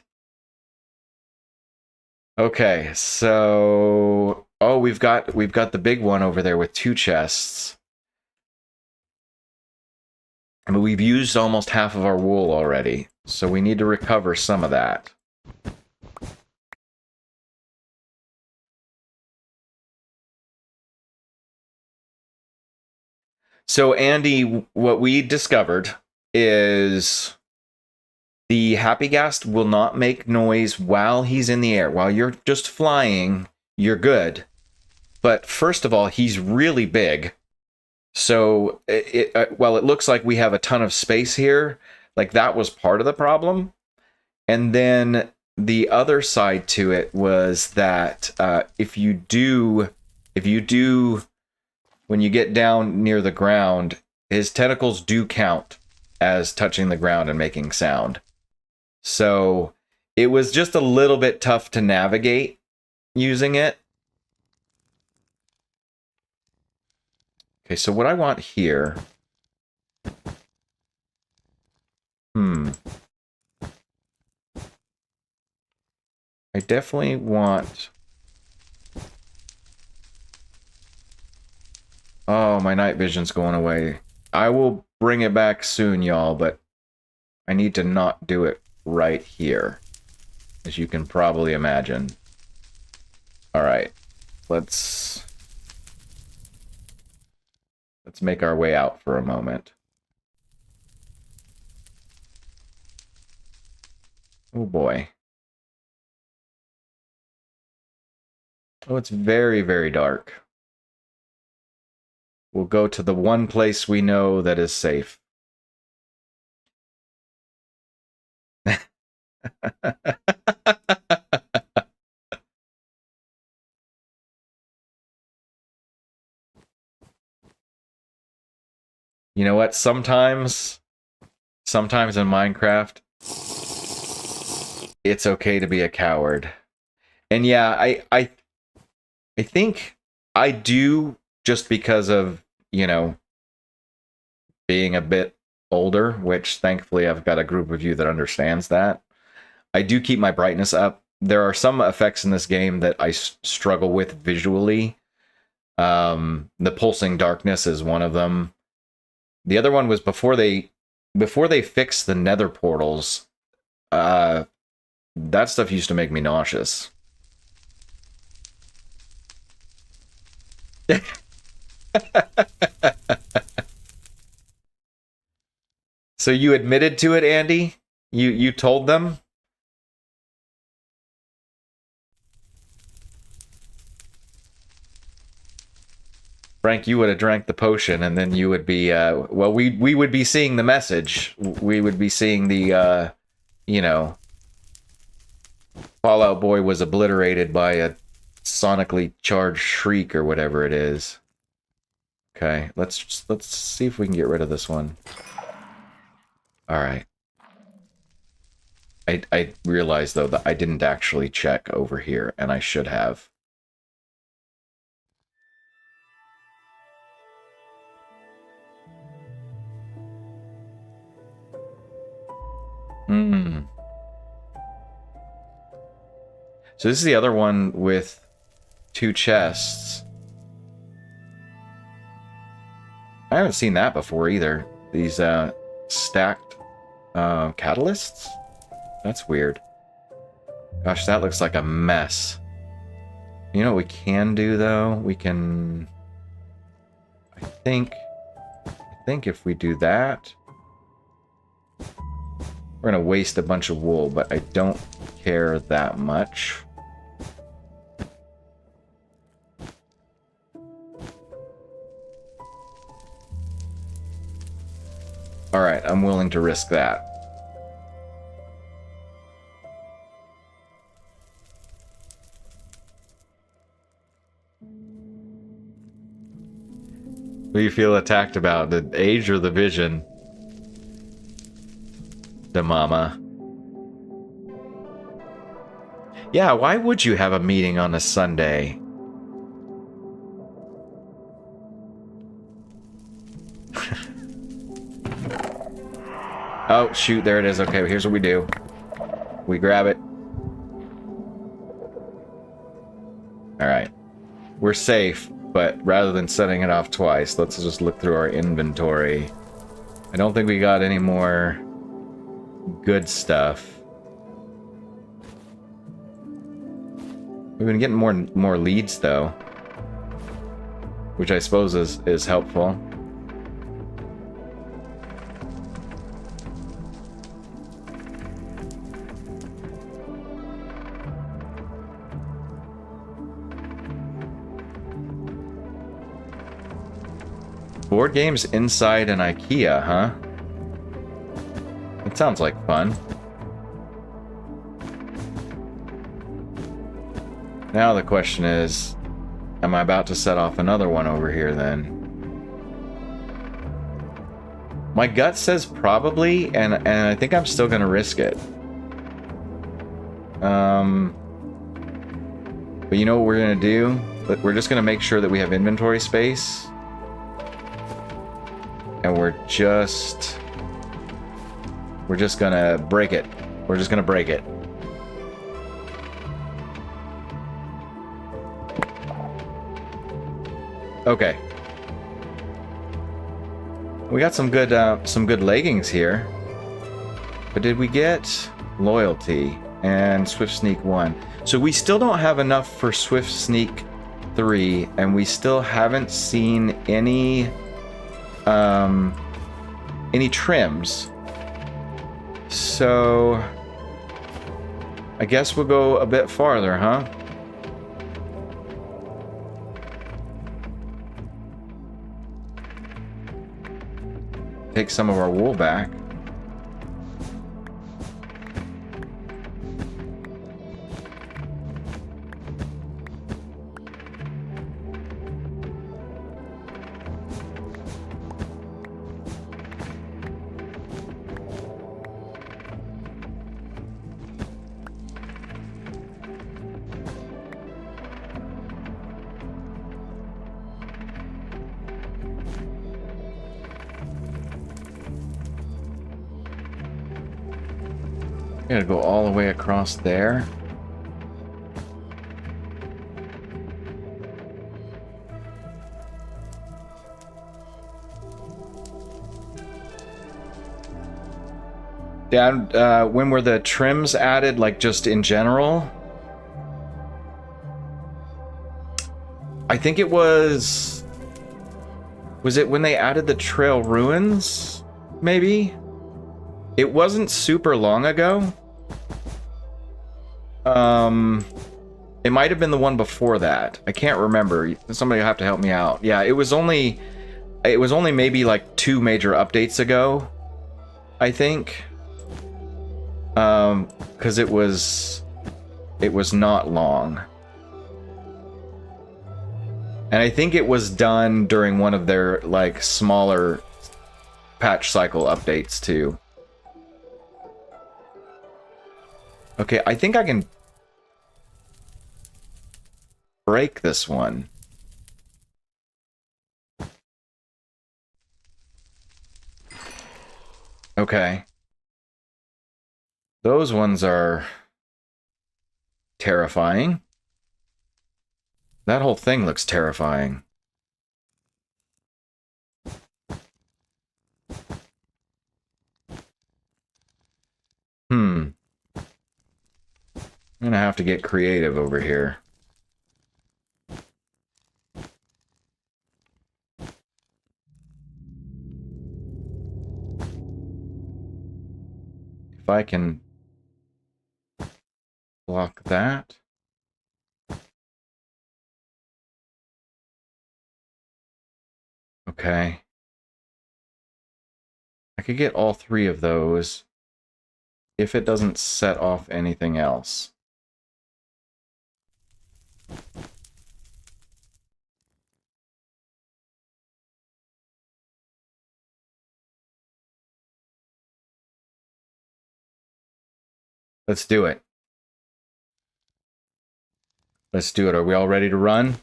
Okay, so oh, we've got the big one over there with 2 chests. I mean, we've used almost half of our wool already, so we need to recover some of that. So, Andy, what we discovered is the Happy Ghast will not make noise while he's in the air. While you're just flying, you're good. But first of all, he's really big. So, while it looks like we have a ton of space here, like that was part of the problem. And then the other side to it was that if you do, when you get down near the ground, his tentacles do count as touching the ground and making sound. So it was just a little bit tough to navigate using it. Okay, so what I want here... I definitely want... Oh, my night vision's going away. I will bring it back soon, y'all, but I need to not do it right here, as you can probably imagine. Alright, let's make our way out for a moment. Oh boy. Oh, it's very, very dark. We'll go to the one place we know that is safe. You know what? Sometimes in Minecraft, it's okay to be a coward. And yeah, I think I do, just because of, you know, being a bit older, which thankfully I've got a group of you that understands that. I do keep my brightness up. There are some effects in this game that I struggle with visually. The pulsing darkness is one of them. The other one was before they fixed the nether portals. That stuff used to make me nauseous. So you admitted to it, Andy? You told them? Frank, you would have drank the potion, and then you would be, well, we would be seeing the message. We would be seeing the, you know, Fallout Boy was obliterated by a sonically charged shriek or whatever it is. Okay, let's see if we can get rid of this one. All right. I realized, though, that I didn't actually check over here, and I should have. So this is the other one with 2 chests. I haven't seen that before either. These stacked catalysts? That's weird. Gosh, that looks like a mess. You know what we can do, though? We can... I think if we do that... We're going to waste a bunch of wool, but I don't care that much. Alright, I'm willing to risk that. What do you feel attacked about? The age or the vision? The mama. Yeah, why would you have a meeting on a Sunday? Oh, shoot, there it is. Okay, here's what we do. We grab it. Alright. We're safe, but rather than setting it off twice, let's just look through our inventory. I don't think we got any more good stuff. We've been getting more leads, though. Which I suppose is helpful. Board games inside an IKEA, huh? It sounds like fun. Now the question is, am I about to set off another one over here then? My gut says probably, and I think I'm still gonna risk it. But you know what we're gonna do? We're just gonna make sure that we have inventory space. And we're just gonna break it. We're just gonna break it. Okay. We got some good leggings here. But did we get loyalty and Swift Sneak 1? So we still don't have enough for Swift Sneak 3, and we still haven't seen any trims. So I guess we'll go a bit farther, huh? Take some of our wool back. Gotta go all the way across there. Dad, when were the trims added, like just in general? I think it was... Was it when they added the trail ruins? Maybe? It wasn't super long ago. It might have been the one before that. I can't remember. Somebody will have to help me out. Yeah, it was only maybe like 2 major updates ago, I think. Because it was not long. And I think it was done during one of their like smaller patch cycle updates too. Okay, I think I can break this one. Okay. Those ones are terrifying. That whole thing looks terrifying. I'm gonna have to get creative over here. If I can block that. Okay. I could get all 3 of those if it doesn't set off anything else. Let's do it. Let's do it. Are we all ready to run?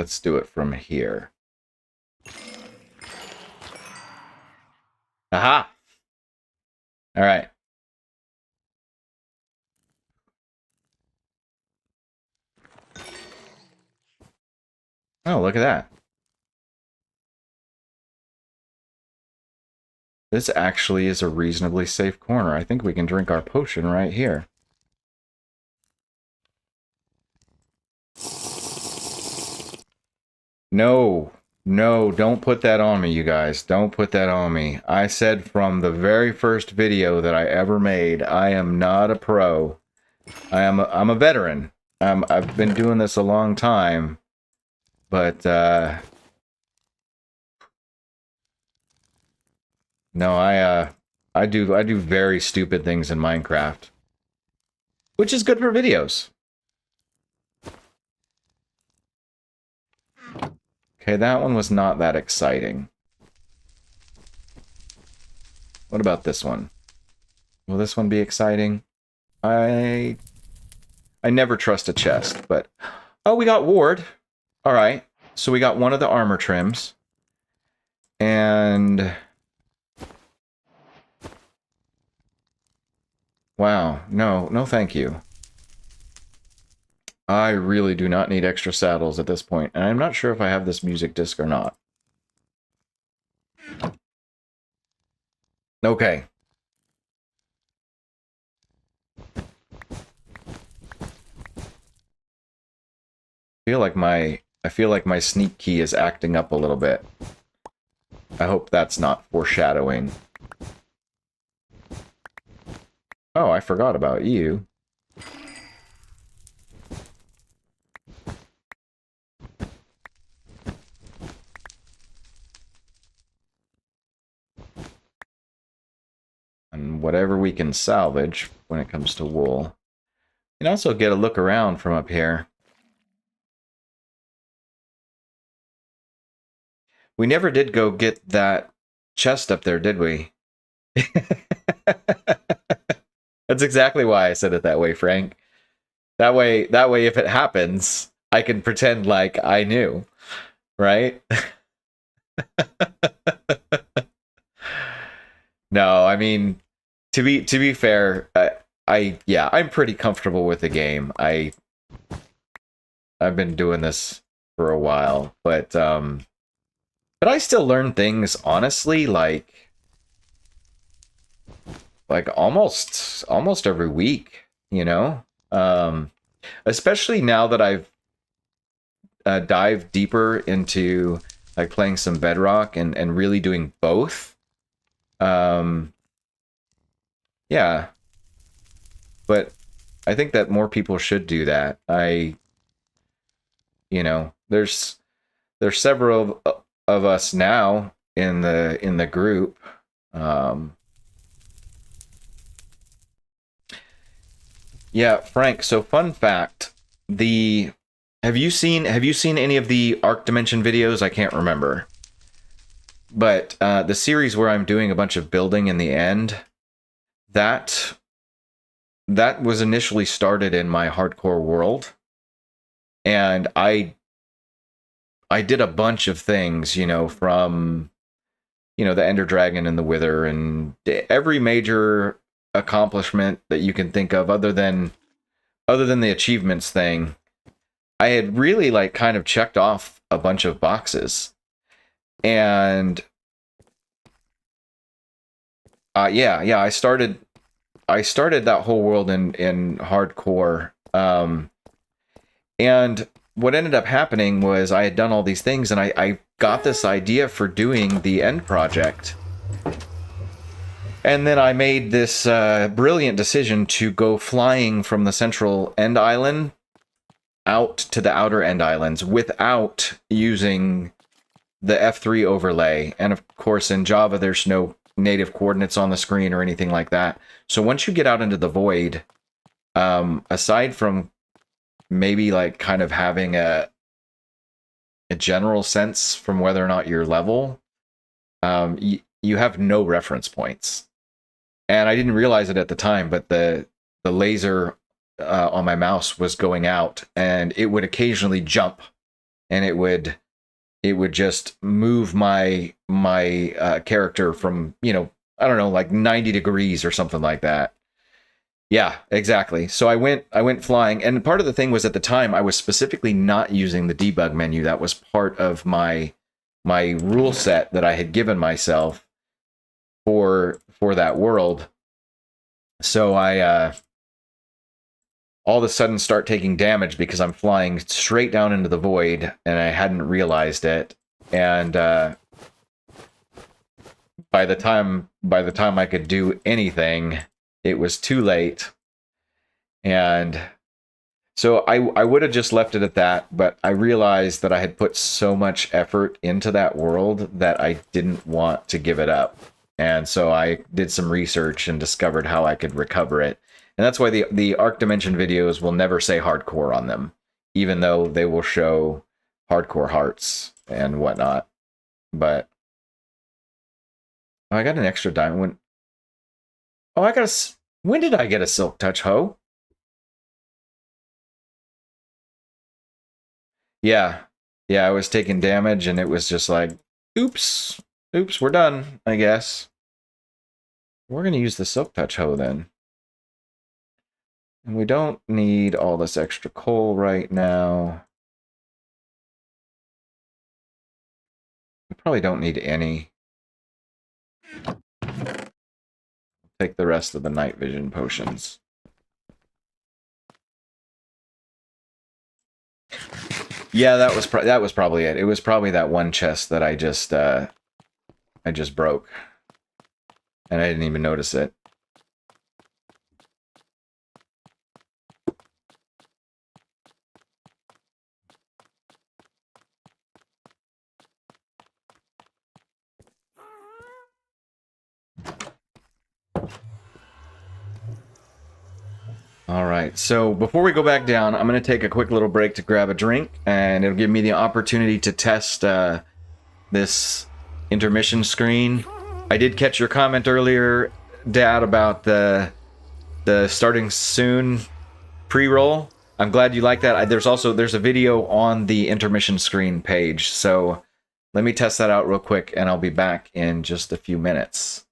let's do it from here. Aha! All right. Oh, look at that. This actually is a reasonably safe corner. I think we can drink our potion right here. No, no, don't put that on me, you guys. Don't put that on me. I said from the very first video that I ever made, I am not a pro. I'm a veteran. I've been doing this a long time, but no, I do very stupid things in Minecraft, which is good for videos. Okay, that one was not that exciting. What about this one? Will this one be exciting? I never trust a chest, but... Oh, we got Ward. All right. So we got one of the armor trims. And... Wow. No, no thank you. I really do not need extra saddles at this point, and I'm not sure if I have this music disc or not. Okay. I feel like my sneak key is acting up a little bit. I hope that's not foreshadowing. Oh, I forgot about you. And whatever we can salvage when it comes to wool. You can also get a look around from up here. We never did go get that chest up there, did we? That's exactly why I said it that way, Frank. That way, if it happens, I can pretend like I knew, right? No, I mean, to be fair, yeah, I'm pretty comfortable with the game. I've been doing this for a while, but I still learn things honestly, like almost every week, you know? Especially now that I've dived deeper into like playing some Bedrock and really doing both. Yeah. But I think that more people should do that. You know, there's several of us now in the group. Yeah, Frank, so fun fact, have you seen any of the Arc Dimension videos? I can't remember. But the series where I'm doing a bunch of building in the end, that was initially started in my hardcore world. And I did a bunch of things, you know, from, you know, the Ender Dragon and the Wither and every major accomplishment that you can think of other than the achievements thing. I had really like kind of checked off a bunch of boxes. And yeah, I started that whole world in hardcore. And what ended up happening was I had done all these things, and I got this idea for doing the end project. And then I made this brilliant decision to go flying from the central end island out to the outer end islands without using the F3 overlay. And of course, in Java, there's no native coordinates on the screen or anything like that. So once you get out into the void, aside from maybe like kind of having a general sense from whether or not you're level, you have no reference points. And I didn't realize it at the time, but the laser on my mouse was going out, and it would occasionally jump and it would just move my character from, you know, I don't know, like 90 degrees or something like that. Yeah, exactly. So I went flying, and part of the thing was at the time I was specifically not using the debug menu. That was part of my rule set that I had given myself for that world. So I all of a sudden start taking damage because I'm flying straight down into the void, and I hadn't realized it. And by the time I could do anything, it was too late. And so I would have just left it at that, but I realized that I had put so much effort into that world that I didn't want to give it up. And so I did some research and discovered how I could recover it. And that's why the Arc Dimension videos will never say hardcore on them, even though they will show hardcore hearts and whatnot. But oh, I got an extra diamond. Oh, I got a... When did I get a Silk Touch hoe? Yeah. Yeah, I was taking damage, and it was just like, oops. Oops, we're done, I guess. We're going to use the Silk Touch hoe then. And we don't need all this extra coal right now. We probably don't need any. Take the rest of the night vision potions. Yeah, that was probably it. It was probably that one chest that I just broke, and I didn't even notice it. All right, so before we go back down, I'm going to take a quick little break to grab a drink, and it'll give me the opportunity to test this intermission screen. I did catch your comment earlier, Dad, about the starting soon pre-roll. I'm glad you like that. There's a video on the intermission screen page, so let me test that out real quick, and I'll be back in just a few minutes.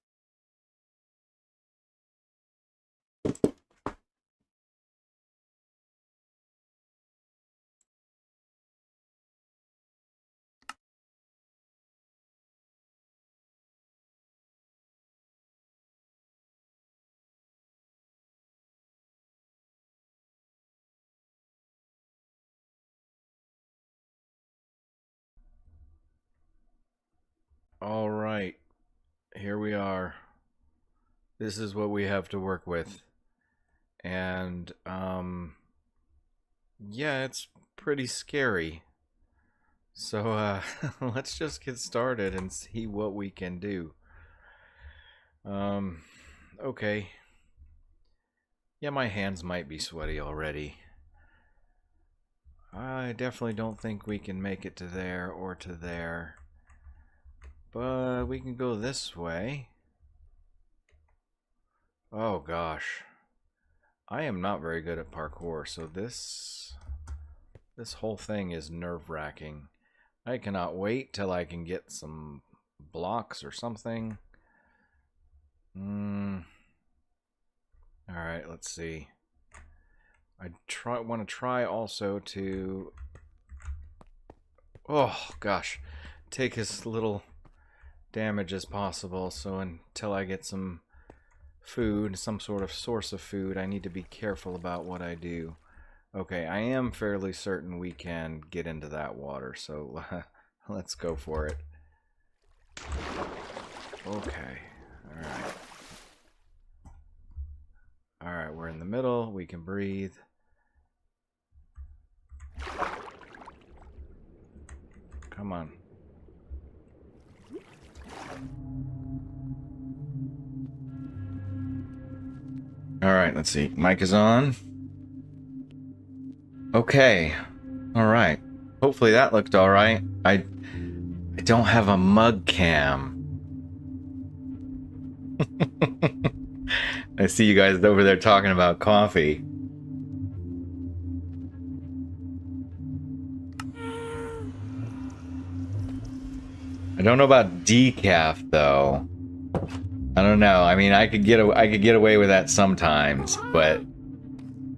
All right, here we are. This is what we have to work with. And, yeah, it's pretty scary. So, let's just get started and see what we can do. Okay. Yeah, my hands might be sweaty already. I definitely don't think we can make it to there or to there. But we can go this way. Oh gosh. I am not very good at parkour, so this whole thing is nerve-wracking. I cannot wait till I can get some blocks or something. Alright, let's see. I want to try also to... Oh gosh. Take as little damage as possible, so until I get some food, some sort of source of food, I need to be careful about what I do. Okay, I am fairly certain we can get into that water, so let's go for it. Okay, alright. Alright, we're in the middle, we can breathe. Come on. Alright, let's see. Mic is on. Okay. Alright. Hopefully that looked alright. I don't have a mug cam. I see you guys over there talking about coffee. I don't know about decaf though. I don't know. I mean, I could get away with that sometimes, but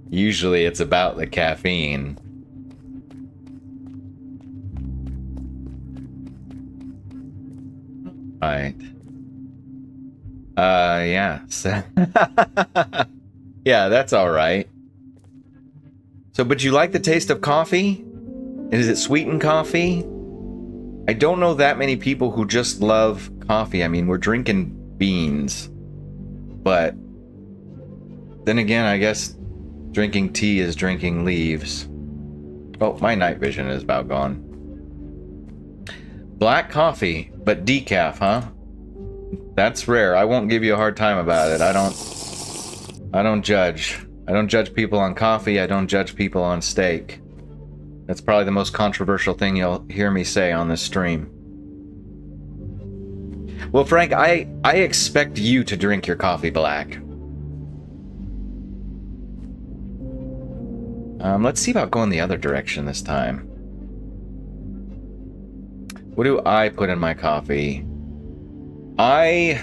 usually it's about the caffeine. Right. Yeah. Yeah, that's all right. So, but you like the taste of coffee? Is it sweetened coffee? I don't know that many people who just love coffee. I mean, we're drinking beans. But then again, I guess drinking tea is drinking leaves. Oh, my night vision is about gone. Black coffee, but decaf, huh? That's rare. I won't give you a hard time about it. I don't judge. I don't judge people on coffee. I don't judge people on steak. That's probably the most controversial thing you'll hear me say on this stream. Well, Frank, I expect you to drink your coffee black. Let's see about going the other direction this time. What do I put in my coffee? I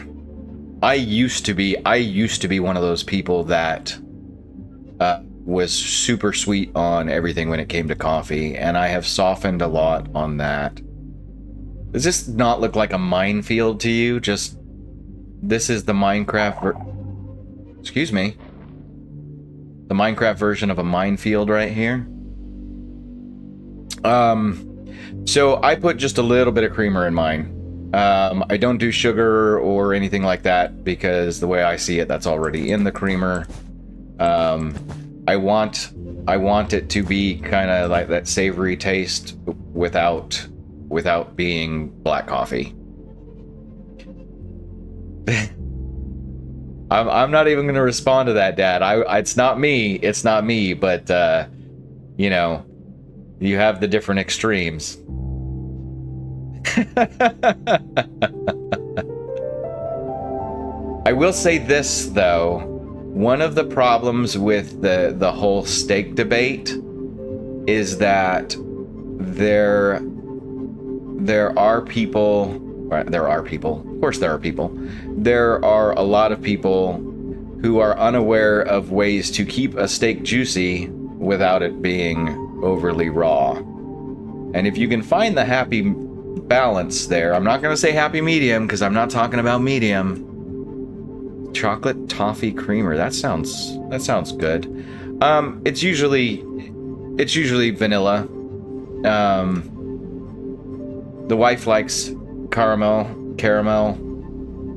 used to be one of those people that was super sweet on everything when it came to coffee, and I have softened a lot on that. Does this not look like a minefield to you? Just, this is the Minecraft excuse me. The Minecraft version of a minefield right here. So I put just a little bit of creamer in mine. I don't do sugar or anything like that because the way I see it, that's already in the creamer. I want it to be kind of like that savory taste without being black coffee. I'm not even going to respond to that, Dad. It's not me, but you know, you have the different extremes. I will say this though, one of the problems with the whole steak debate is that there are people, of course there are people, there are a lot of people who are unaware of ways to keep a steak juicy without it being overly raw. And if you can find the happy balance there, I'm not going to say happy medium because I'm not talking about medium. Chocolate toffee creamer, that sounds good. It's usually vanilla. The wife likes caramel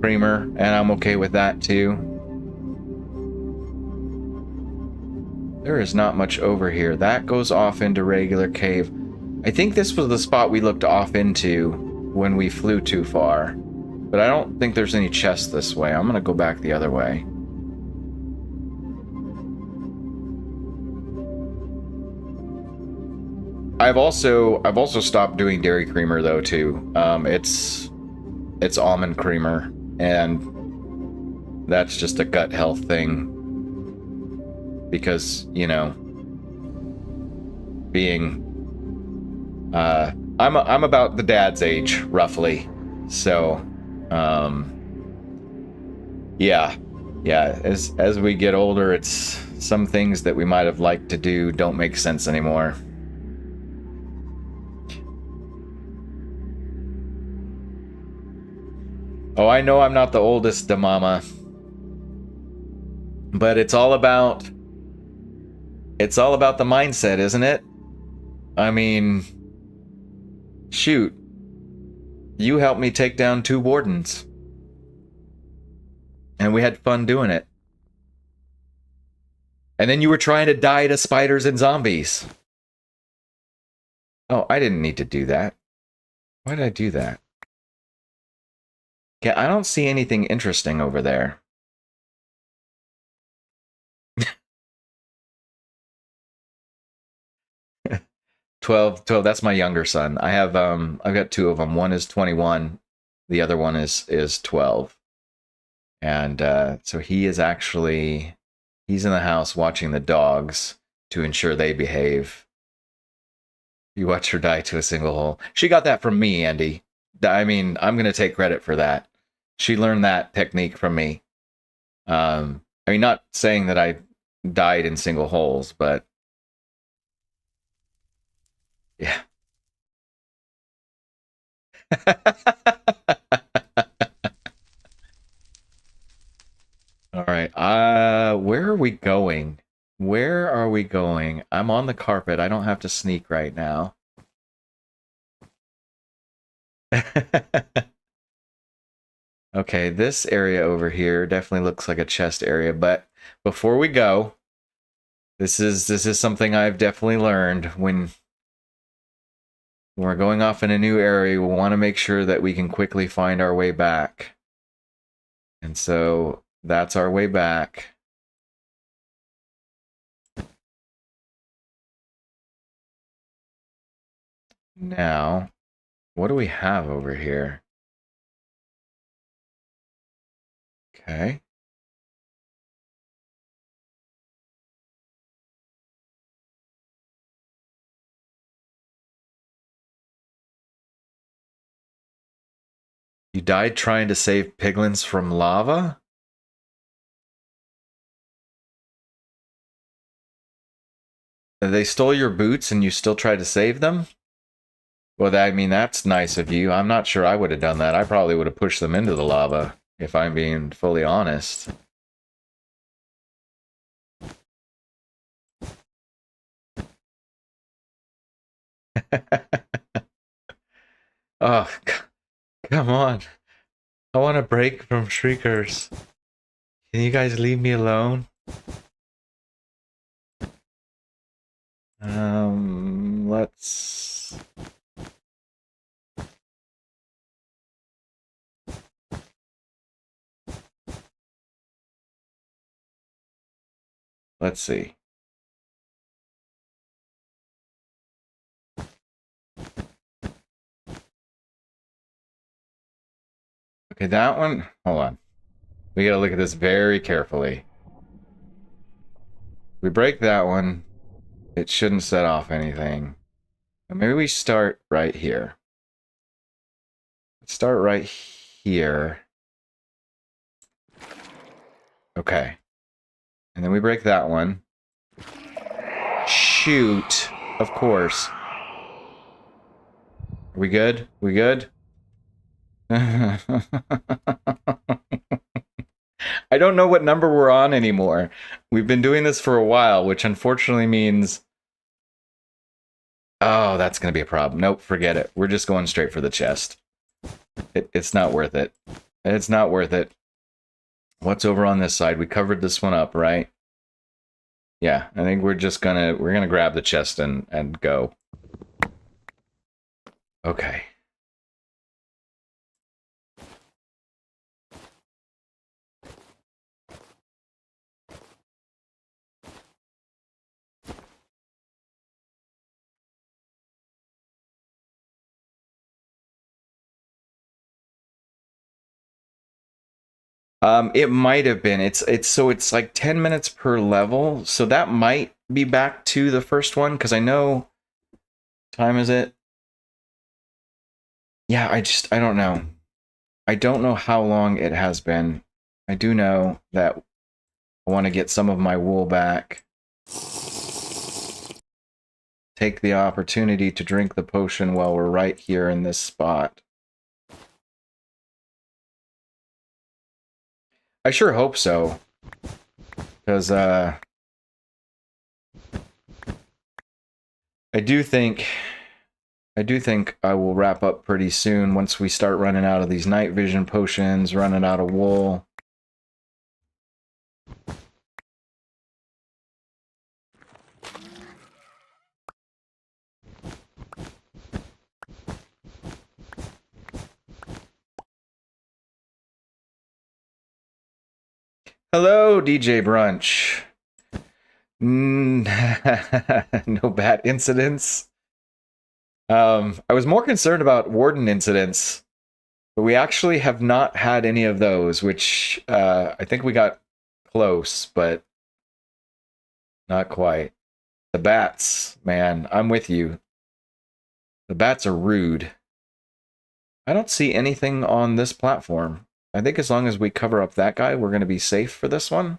creamer, and I'm okay with that too. There is not much over here. That goes off into regular cave. I think this was the spot we looked off into when we flew too far. But I don't think there's any chests this way. I'm gonna go back the other way. I've also stopped doing dairy creamer though too. It's almond creamer, and that's just a gut health thing. Because, you know, being I'm about the dad's age roughly, so yeah, as we get older, it's some things that we might have liked to do don't make sense anymore. Oh, I know I'm not the oldest, Damama, but it's all about the mindset, isn't it? I mean, shoot, you helped me take down 2 wardens. And we had fun doing it. And then you were trying to die to spiders and zombies. Oh, I didn't need to do that. Why did I do that? Yeah, I don't see anything interesting over there. 12, that's my younger son. I've got 2 of them. One is 21, the other one is 12. And so he's in the house watching the dogs to ensure they behave. You watch her die to a single hole. She got that from me, Andy. I mean, I'm gonna take credit for that. She learned that technique from me. I mean, not saying that I died in single holes, but yeah. All right. Where are we going? Where are we going? I'm on the carpet. I don't have to sneak right now. Okay, this area over here definitely looks like a chest area, but before we go, this is something I've definitely learned when we're going off in a new area, we want to make sure that we can quickly find our way back. And so that's our way back. Now, what do we have over here? Okay. You died trying to save piglins from lava? They stole your boots and you still tried to save them? Well, I mean, that's nice of you. I'm not sure I would have done that. I probably would have pushed them into the lava, if I'm being fully honest. Oh, come on. I want a break from shriekers. Can you guys leave me alone? Let's... Let's see. Okay, that one... Hold on. We gotta look at this very carefully. We break that one. It shouldn't set off anything. Maybe we start right here. Let's start right here. Okay. And then we break that one. Shoot. Of course. Are we good? We good? I don't know what number we're on anymore. We've been doing this for a while, which unfortunately means... Oh, that's going to be a problem. Nope, forget it. We're just going straight for the chest. It's not worth it. It's not worth it. What's over on this side? We covered this one up, right? Yeah, I think we're just gonna grab the chest and go. Okay. It might have been. It's like 10 minutes per level, so that might be back to the first one because I know time is it? Yeah, I don't know. I don't know how long it has been. I do know that I want to get some of my wool back. Take the opportunity to drink the potion while we're right here in this spot. I sure hope so. Because, I do think I will wrap up pretty soon once we start running out of these night vision potions, running out of wool. Hello, DJ Brunch. No bad incidents. I was more concerned about warden incidents, but we actually have not had any of those, which I think we got close, but not quite. The bats, man, I'm with you. The bats are rude. I don't see anything on this platform. I think as long as we cover up that guy, we're going to be safe for this one.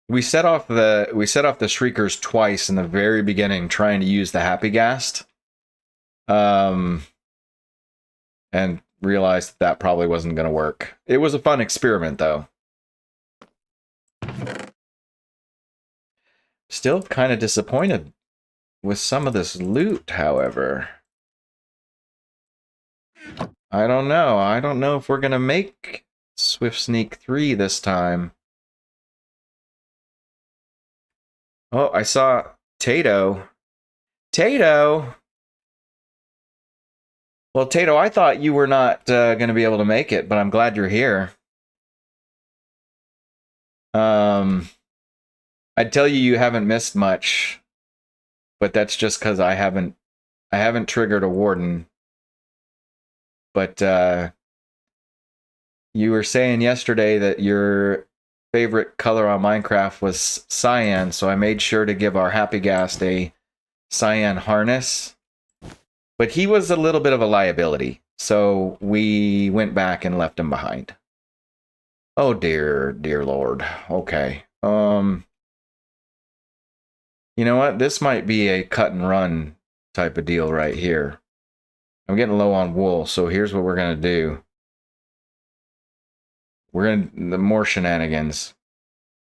We set off the shriekers twice in the very beginning, trying to use the happy ghast, and realized that probably wasn't going to work. It was a fun experiment, though. Still kind of disappointed with some of this loot, however. I don't know. I don't know if we're going to make Swift Sneak 3 this time. Oh, I saw Tato. Tato! Well, Tato, I thought you were not going to be able to make it, but I'm glad you're here. I'd tell you haven't missed much, but that's just because I haven't triggered a warden. But you were saying yesterday that your favorite color on Minecraft was cyan, so I made sure to give our Happy Ghast a cyan harness. But he was a little bit of a liability, so we went back and left him behind. Oh dear, dear Lord. Okay. You know what? This might be a cut and run type of deal right here. I'm getting low on wool, so here's what we're going to do. We're going to... more shenanigans.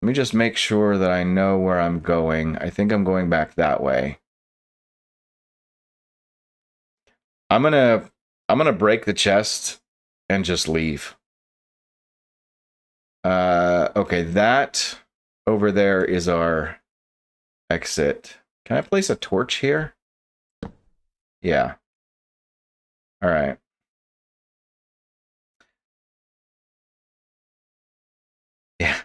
Let me just make sure that I know where I'm going. I think I'm going back that way. I'm gonna break the chest and just leave. Okay, that over there is our exit. Can I place a torch here? Yeah. All right. Yeah.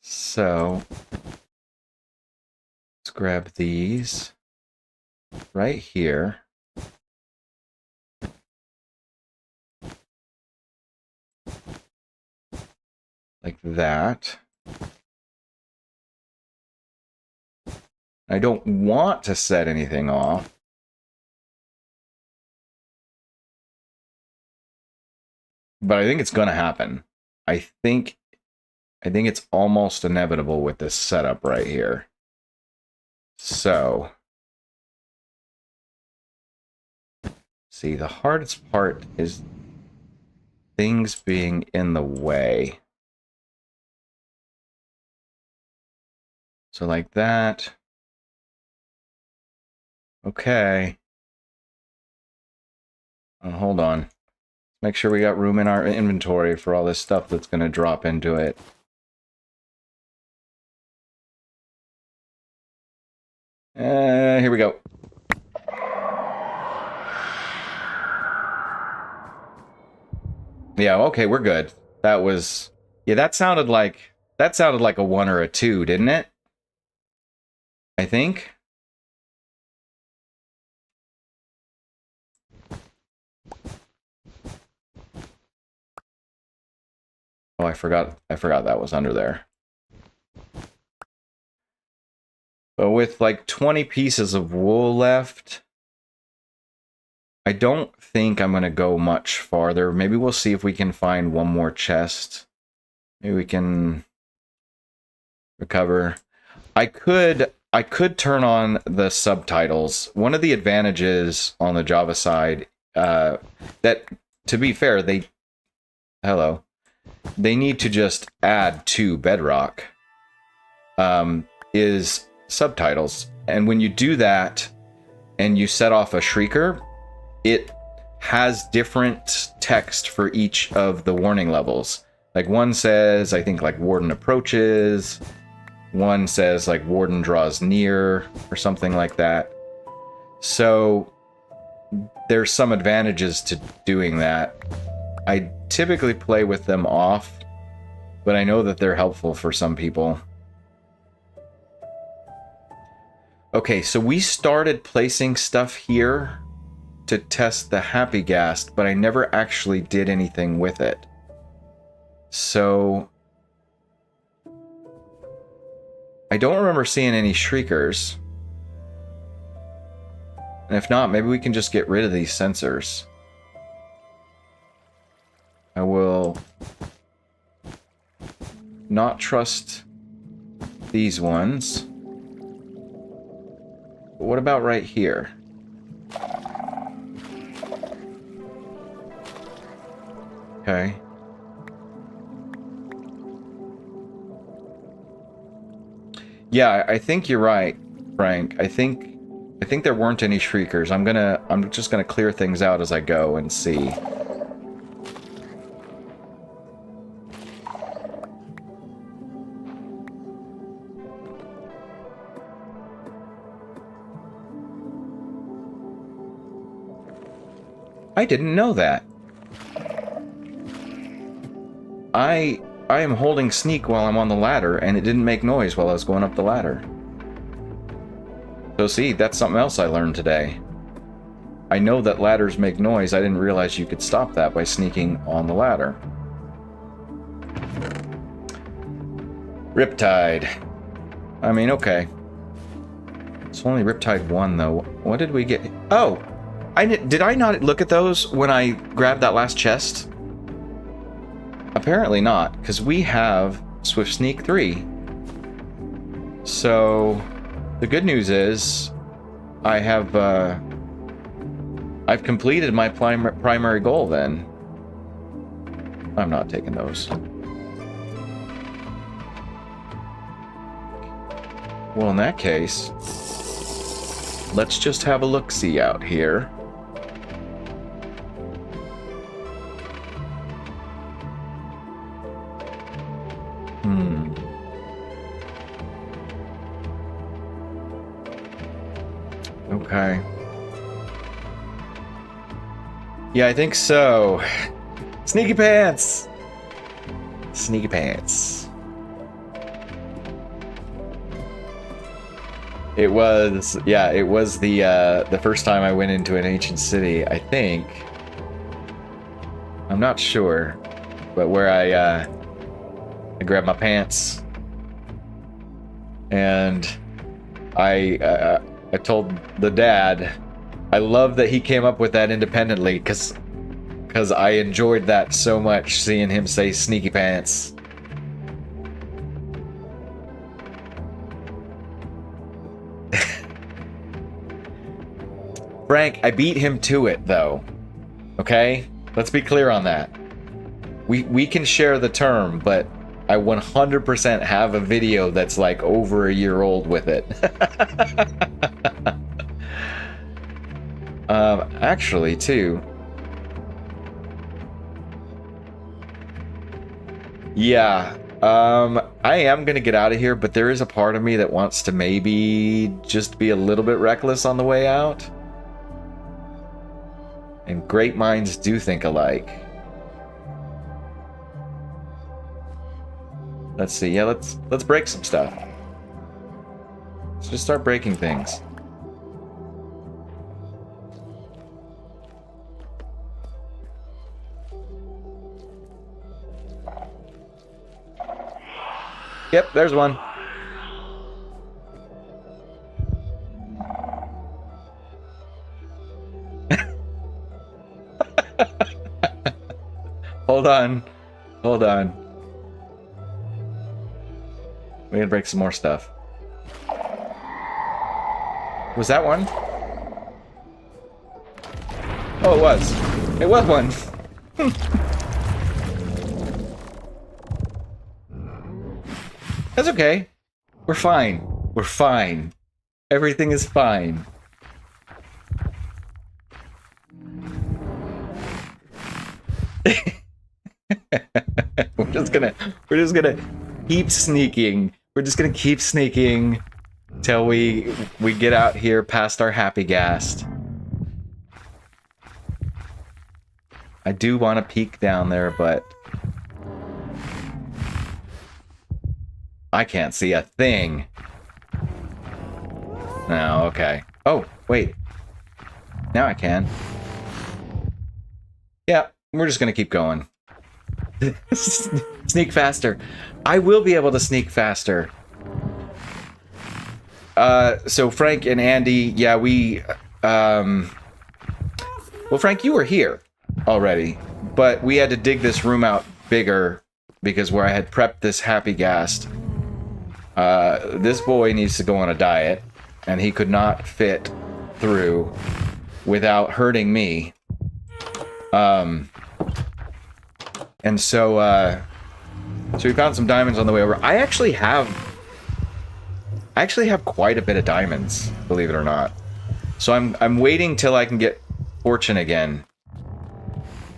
So let's grab these right here. Like that. I don't want to set anything off. But I think it's going to happen. I think it's almost inevitable with this setup right here. So, see, the hardest part is things being in the way. So like that. Okay. Oh, hold on. Make sure we got room in our inventory for all this stuff that's going to drop into it. Here we go. Yeah, okay, we're good. That was... yeah, that sounded like a 1 or a 2, didn't it? I think. Oh, I forgot that was under there. But with like 20 pieces of wool left, I don't think I'm going to go much farther. Maybe we'll see if we can find one more chest. Maybe we can recover. I could turn on the subtitles. One of the advantages on the Java side, that, to be fair, they need to just add to Bedrock, is subtitles. And when you do that and you set off a shrieker, it has different text for each of the warning levels. Like one says, I think, like warden approaches. One says like warden draws near or something like that. So there's some advantages to doing that. I typically play with them off, but I know that they're helpful for some people. Okay, so we started placing stuff here to test the Happy Ghast, but I never actually did anything with it. So I don't remember seeing any shriekers. And if not, maybe we can just get rid of these sensors. I will not trust these ones. But what about right here? Okay. Yeah, I think you're right, Frank. I think there weren't any shriekers. I'm just gonna clear things out as I go and see. I didn't know that. I am holding sneak while I'm on the ladder, and it didn't make noise while I was going up the ladder. So see, that's something else I learned today. I know that ladders make noise. I didn't realize you could stop that by sneaking on the ladder. Riptide. I mean, okay. It's only Riptide 1, though. What did we get? Oh! Did I not look at those when I grabbed that last chest? Apparently not, because we have Swift Sneak 3. So, the good news is, I've completed my primary goal then. I'm not taking those. Well, in that case, let's just have a look-see out here. Okay. Yeah, I think so. Sneaky pants! Sneaky pants. It was the first time I went into an ancient city, I think. I'm not sure. But where I grabbed my pants. And I told the dad, I love that he came up with that independently, because I enjoyed that so much, seeing him say sneaky pants. Frank, I beat him to it, though. Okay? Let's be clear on that. We can share the term, but I 100% have a video that's like over a year old with it. Actually, too. Yeah. I am gonna get out of here, but there is a part of me that wants to maybe just be a little bit reckless on the way out. And great minds do think alike. Let's see. Yeah, let's break some stuff. Let's just start breaking things. Yep, there's one. Hold on. Hold on. We gotta break some more stuff. Was that one? Oh, it was. It was one. That's okay. We're fine. We're fine. Everything is fine. We're just gonna keep sneaking. We're just gonna keep sneaking till we get out here past our Happy Ghast. I do want to peek down there, but I can't see a thing. Oh, okay. Oh, wait. Now I can. Yeah, we're just gonna keep going. Sneak faster. I will be able to sneak faster. So Frank and Andy, yeah, well, Frank, you were here already, but we had to dig this room out bigger because where I had prepped this happy Ghast, this boy needs to go on a diet, and he could not fit through without hurting me. And so we found some diamonds on the way over. I actually have quite a bit of diamonds, believe it or not. So I'm waiting till I can get fortune again,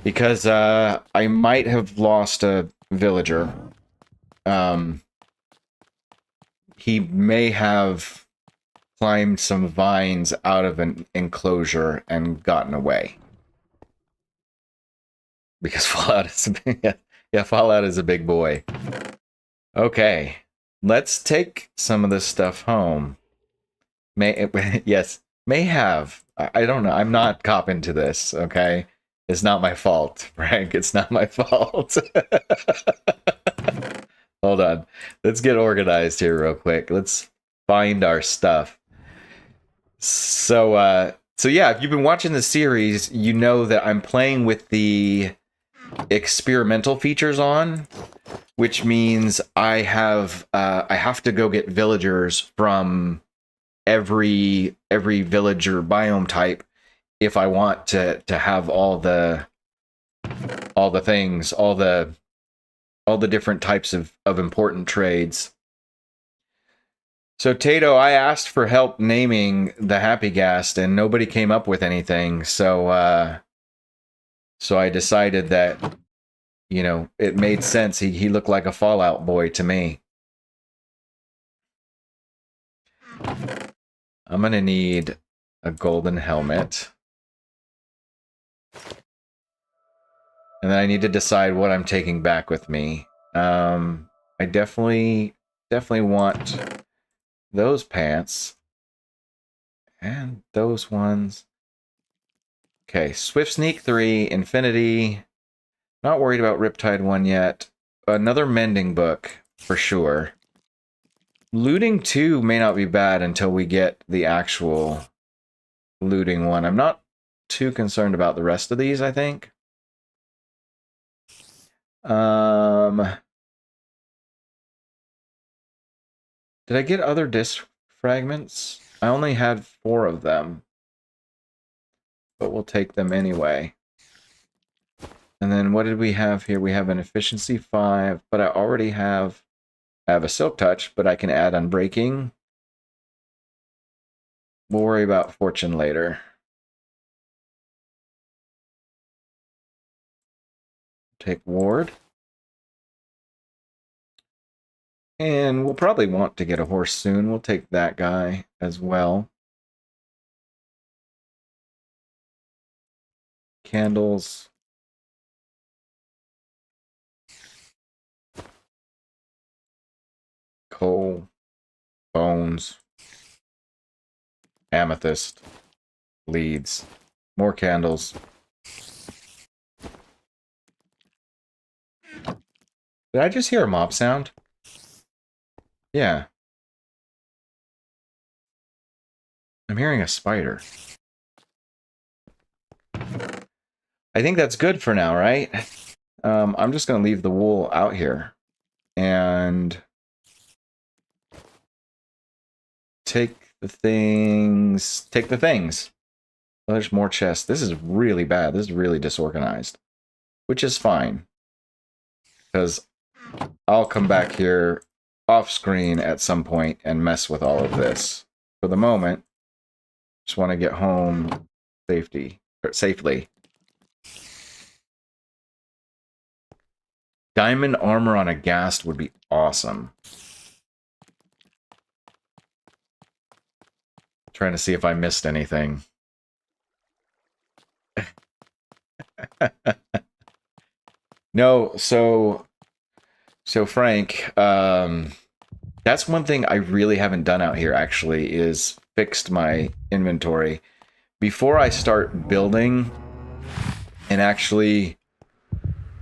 because I might have lost a villager. He may have climbed some vines out of an enclosure and gotten away. Because Fallout is Fallout is a big boy. Okay, let's take some of this stuff home. May have. I don't know. I'm not copping to this. Okay, it's not my fault, Frank. It's not my fault. Hold on. Let's get organized here real quick. Let's find our stuff. So yeah, if you've been watching the series, you know that I'm playing with the experimental features on, which means I have to go get villagers from every villager biome type if I want to have all the things, all the different types of important trades. So Tato, I asked for help naming the Happy Ghast and nobody came up with anything. So I decided that, you know, it made sense. He looked like a Fallout boy to me. I'm gonna need a golden helmet. And then I need to decide what I'm taking back with me. I definitely want those pants. And those ones. Okay, Swift Sneak 3, Infinity. Not worried about Riptide 1 yet. Another mending book, for sure. Looting 2 may not be bad until we get the actual looting one. I'm not too concerned about the rest of these, I think. Did I get other disc fragments? I only had 4 of them. But we'll take them anyway. And then what did we have here? We have an efficiency 5, but I already have... I have a silk touch, but I can add unbreaking. We'll worry about fortune later. Take ward. And we'll probably want to get a horse soon. We'll take that guy as well. Candles. Coal. Bones. Amethyst. Leads. More candles. Did I just hear a mob sound? Yeah. I'm hearing a spider. I think that's good for now, right? I'm just going to leave the wool out here. And take the things. Take the things. Oh, there's more chests. This is really bad. This is really disorganized. Which is fine. Because I'll come back here off screen at some point and mess with all of this. For the moment, just want to get home safely. Diamond armor on a Ghast would be awesome. Trying to see if I missed anything. No, so Frank, that's one thing I really haven't done out here, actually, is fixed my inventory. Before I start building and actually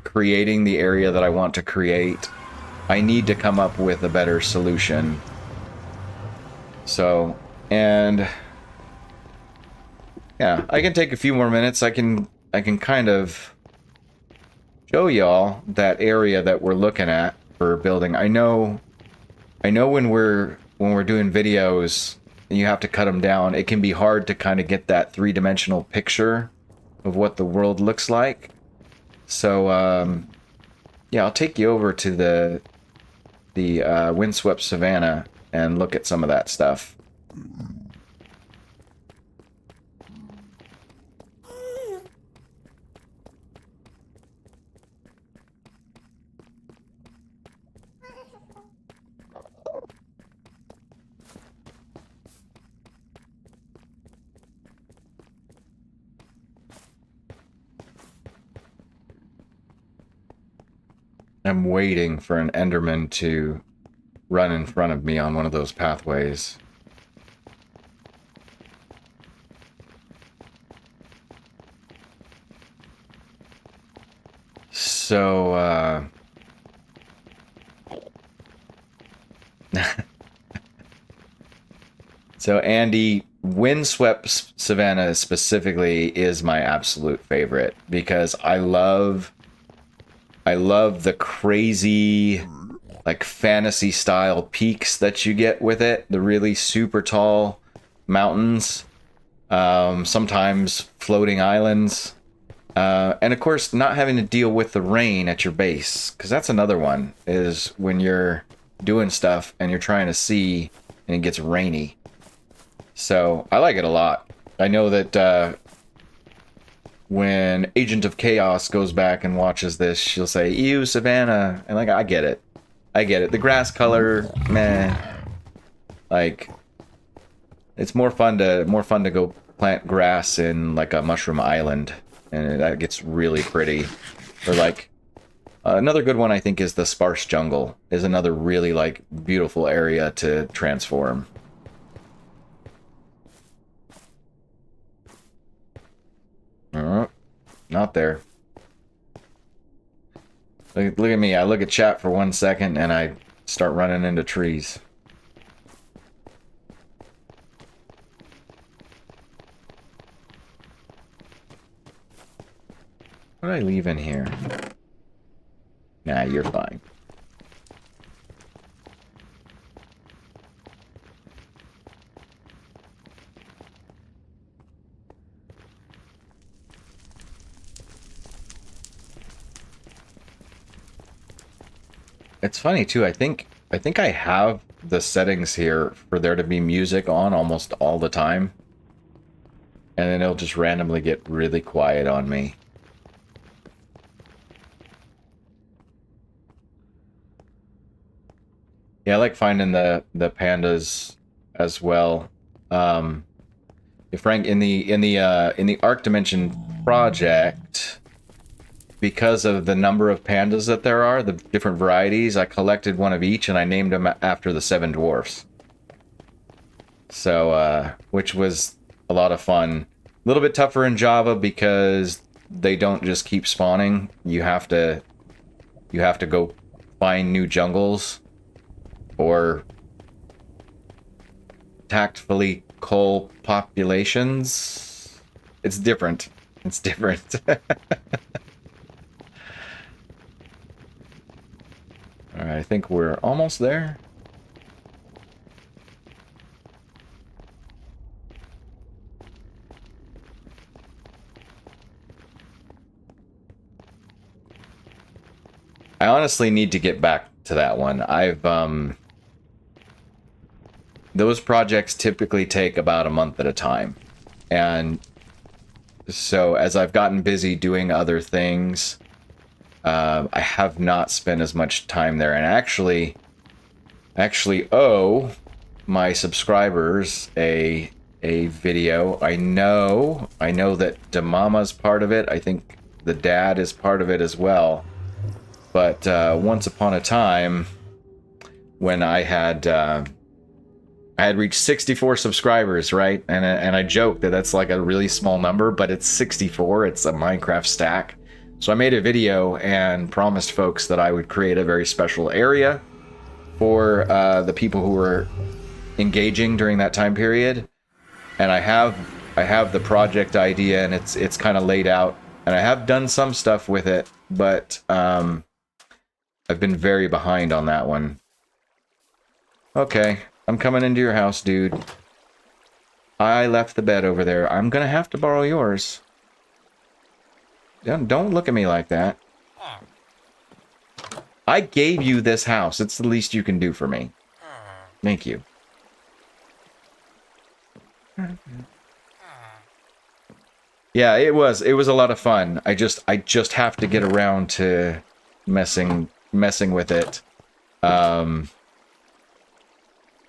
creating the area that I want to create, I need to come up with a better solution. So, and yeah, I can take a few more minutes. I can kind of show y'all that area that we're looking at for building. I know when we're doing videos and you have to cut them down, it can be hard to kind of get that three-dimensional picture of what the world looks like. So yeah, I'll take you over to the windswept savanna and look at some of that stuff. I'm waiting for an Enderman to run in front of me on one of those pathways. So, so Andy, windswept savanna specifically is my absolute favorite because I love the crazy, like, fantasy style peaks that you get with it. The really super tall mountains, sometimes floating islands, and of course not having to deal with the rain at your base, because that's another one, is when you're doing stuff and you're trying to see and it gets rainy. So I like it a lot. I know that when Agent of Chaos goes back and watches this, she'll say, "Ew, Savannah," and like, I get it. I get it. The grass color, meh. Like, it's more fun to go plant grass in like a mushroom island, and that gets really pretty. Or like, another good one I think is the sparse jungle. Is another really like beautiful area to transform. Not there. Look at me. I look at chat for 1 second and I start running into trees. What did I leave in here? Nah, you're fine. It's funny too. I think I have the settings here for there to be music on almost all the time, and then it'll just randomly get really quiet on me. Yeah, I like finding the pandas as well. Frank, in the Arc Dimension project, because of the number of pandas that there are, the different varieties, I collected one of each and I named them after the 7 dwarfs. So, which was a lot of fun. A little bit tougher in Java because they don't just keep spawning. You have to go find new jungles or tactfully cull populations. It's different. It's different. Alright, I think we're almost there. I honestly need to get back to that one. Those projects typically take about a month at a time. And so as I've gotten busy doing other things, I have not spent as much time there, and actually owe my subscribers a video. I know that Damama's part of it. I think the dad is part of it as well. But once upon a time, when I had I had reached 64 subscribers, right? And I joked that that's like a really small number, but it's 64. It's a Minecraft stack. So I made a video and promised folks that I would create a very special area for the people who were engaging during that time period. And I have the project idea, and it's kind of laid out, and I have done some stuff with it, but I've been very behind on that one. Okay, I'm coming into your house, dude. I left the bed over there. I'm gonna have to borrow yours. Don't look at me like that. I gave you this house. It's the least you can do for me. Thank you. Yeah, it was a lot of fun. I just have to get around to messing with it.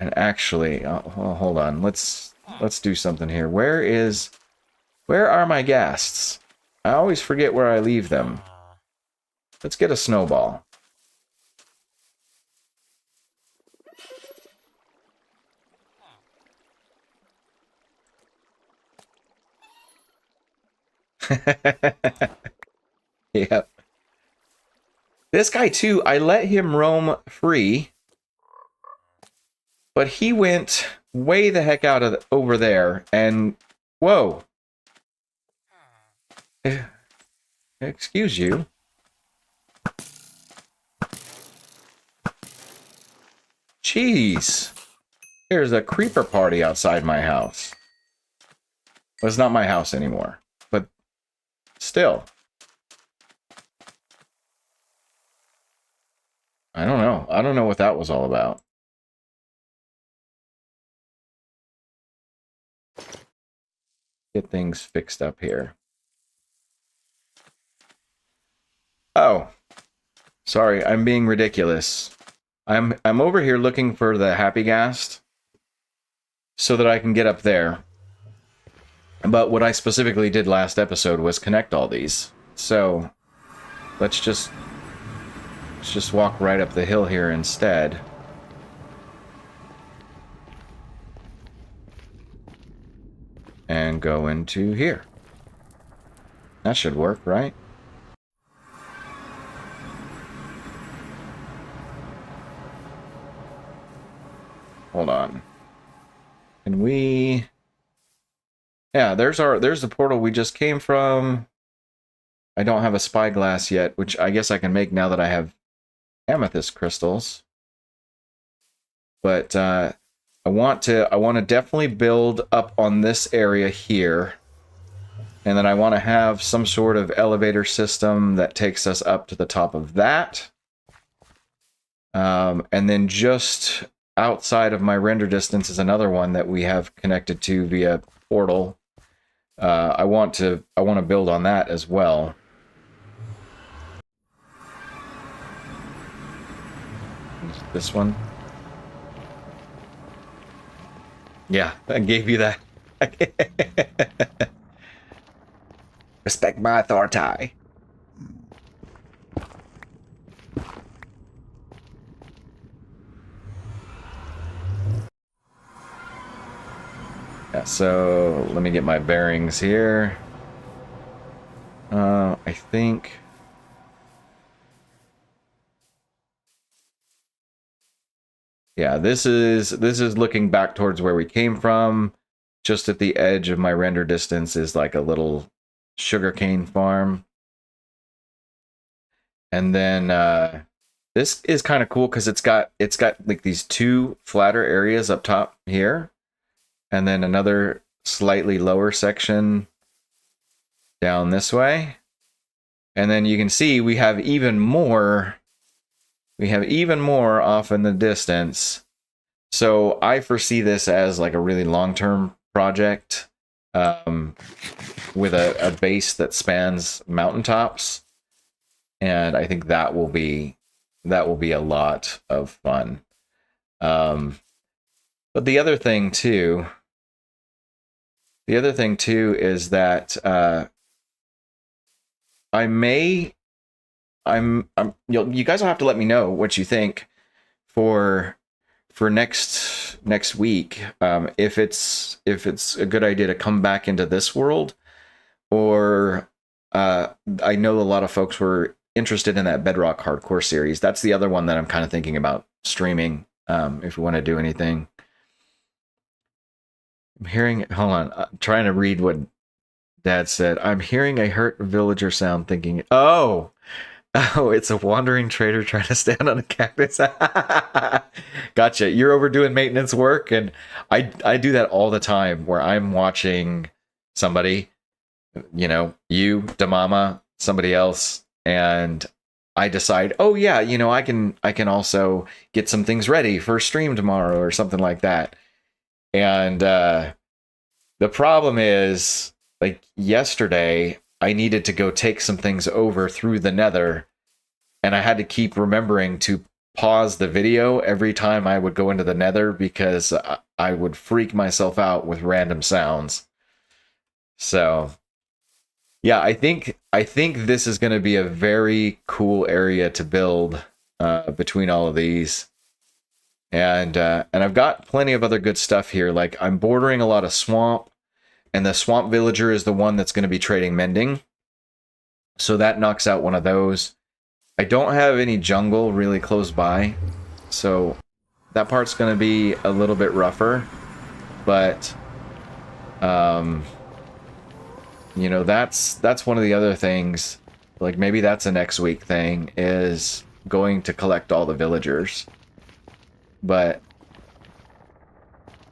And actually, hold on. Let's do something here. Where are my ghasts? I always forget where I leave them. Let's get a snowball. Yep. This guy too, I let him roam free, but he went way the heck out of over there, and whoa. Excuse you. Jeez. There's a creeper party outside my house. Well, it's not my house anymore, but still. I don't know. I don't know what that was all about. Get things fixed up here. Oh. Sorry, I'm being ridiculous. I'm over here looking for the happy ghast so that I can get up there. But what I specifically did last episode was connect all these. So let's just walk right up the hill here instead. And go into here. That should work, right? Hold on. Can we... Yeah, there's the portal we just came from. I don't have a spyglass yet, which I guess I can make now that I have amethyst crystals. But I want to definitely build up on this area here. And then I want to have some sort of elevator system that takes us up to the top of that. And then just outside of my render distance is another one that we have connected to via portal. I want to build on that as well. This one. Yeah, I gave you that. Respect my authority. Yeah, so let me get my bearings here. I think... Yeah, this is looking back towards where we came from. Just at the edge of my render distance is like a little sugarcane farm. And then this is kind of cool because it's got like these two flatter areas up top here, and then another slightly lower section down this way. And then you can see we have even more off in the distance. So I foresee this as like a really long-term project with a base that spans mountaintops. And I think that will be a lot of fun. But the other thing too is that you guys will have to let me know what you think for for next week, if it's a good idea to come back into this world, or I know a lot of folks were interested in that Bedrock Hardcore series. That's the other one that I'm kind of thinking about streaming, if we want to do anything. I'm hearing, hold on, I'm trying to read what Dad said. I'm hearing a hurt villager sound, thinking, oh, it's a wandering trader trying to stand on a cactus. Gotcha. You're overdoing maintenance work, and I do that all the time where I'm watching somebody, you know, you, Damama, somebody else, and I decide, oh yeah, you know, I can also get some things ready for stream tomorrow or something like that. And the problem is, like yesterday, I needed to go take some things over through the Nether, and I had to keep remembering to pause the video every time I would go into the Nether because I would freak myself out with random sounds. So, yeah, I think this is going to be a very cool area to build between all of these. And I've got plenty of other good stuff here. Like, I'm bordering a lot of swamp, and the swamp villager is the one that's going to be trading mending. So that knocks out one of those. I don't have any jungle really close by, so that part's going to be a little bit rougher. But, you know, that's one of the other things. Like, maybe that's a next week thing, is going to collect all the villagers. But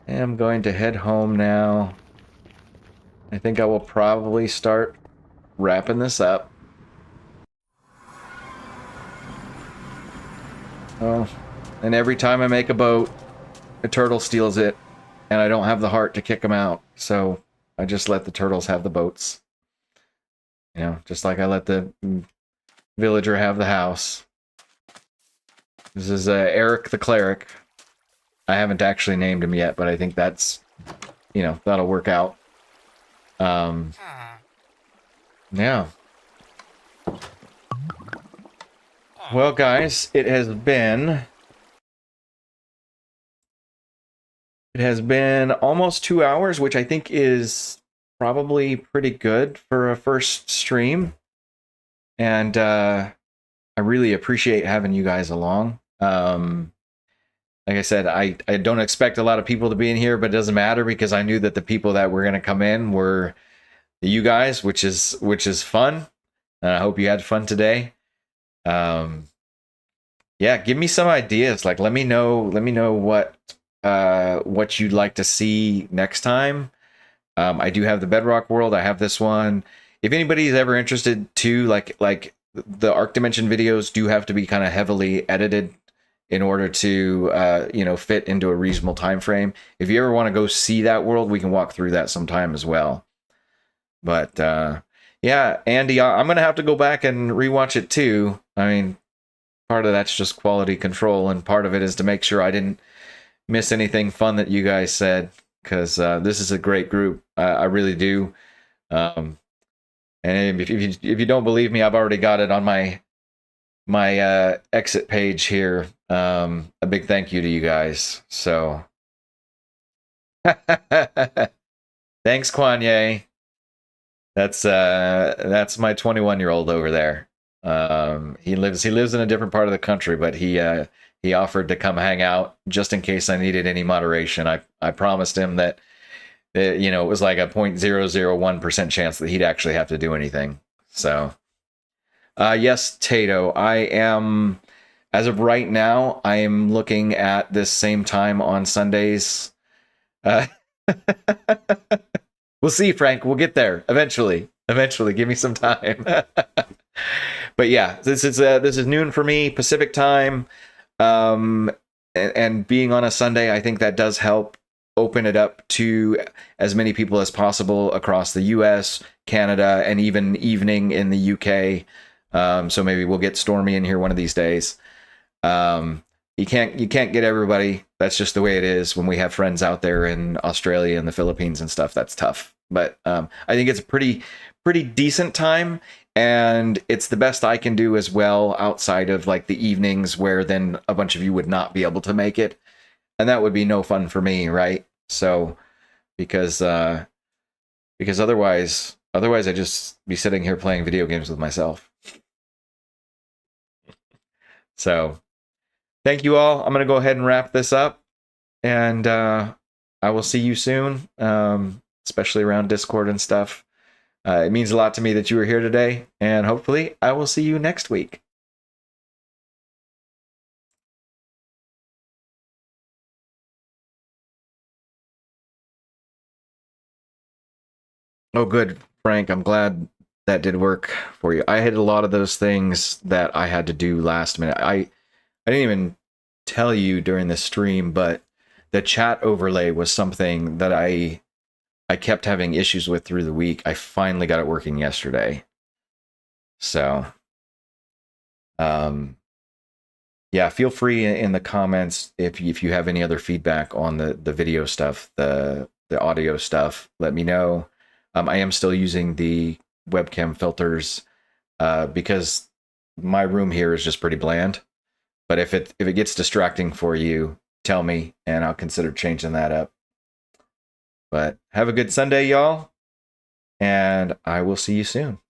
I'm going to head home now. I think I will probably start wrapping this up. Oh, and every time I make a boat, a turtle steals it, and I don't have the heart to kick them out. So I just let the turtles have the boats. You know, just like I let the villager have the house. This is Eric the Cleric. I haven't actually named him yet, but I think that's, you know, that'll work out. Yeah. Well, guys, it has been almost 2 hours, which I think is probably pretty good for a first stream. And I really appreciate having you guys along. Like I said, I don't expect a lot of people to be in here, but it doesn't matter because I knew that the people that were going to come in were you guys, which is fun. And I hope you had fun today. Yeah, give me some ideas. Like, let me know what you'd like to see next time. I do have the Bedrock world. I have this one. If anybody's ever interested too, like the Arc Dimension videos do have to be kind of heavily edited in order to you know, fit into a reasonable time frame. If you ever want to go see that world, we can walk through that sometime as well. But yeah, Andy, I'm gonna have to go back and rewatch it too. I mean, part of that's just quality control, and part of it is to make sure I didn't miss anything fun that you guys said, because this is a great group. I really do. And if you don't believe me, I've already got it on my exit page here. A big thank you to you guys. So thanks, Kwanye. That's my 21-year-old over there. He lives in a different part of the country, but he offered to come hang out just in case I needed any moderation. I promised him that you know, it was like a 0.001% chance that he'd actually have to do anything. So yes, Tato, I am, as of right now, I am looking at this same time on Sundays. We'll see, Frank. We'll get there eventually. Give me some time. But yeah, this is noon for me, Pacific time. And being on a Sunday, I think that does help open it up to as many people as possible across the US, Canada, and even evening in the UK. So maybe we'll get Stormy in here one of these days. You can't get everybody. That's just the way it is when we have friends out there in Australia and the Philippines and stuff. That's tough. But I think it's a pretty decent time, and it's the best I can do as well outside of like the evenings where then a bunch of you would not be able to make it. and that would be no fun for me, right? So because otherwise I'd just be sitting here playing video games with myself. So thank you all. I'm going to go ahead and wrap this up, and I will see you soon, especially around Discord and stuff. It means a lot to me that you were here today, and hopefully I will see you next week. Oh, good, Frank. I'm glad that did work for you. I had a lot of those things that I had to do last minute. I didn't even tell you during the stream, but the chat overlay was something that I kept having issues with through the week. I finally got it working yesterday. So, yeah, feel free in the comments if you have any other feedback on the video stuff, the audio stuff. Let me know. I am still using the webcam filters because my room here is just pretty bland. But if it gets distracting for you, tell me and I'll consider changing that up. But have a good Sunday, y'all, and I will see you soon.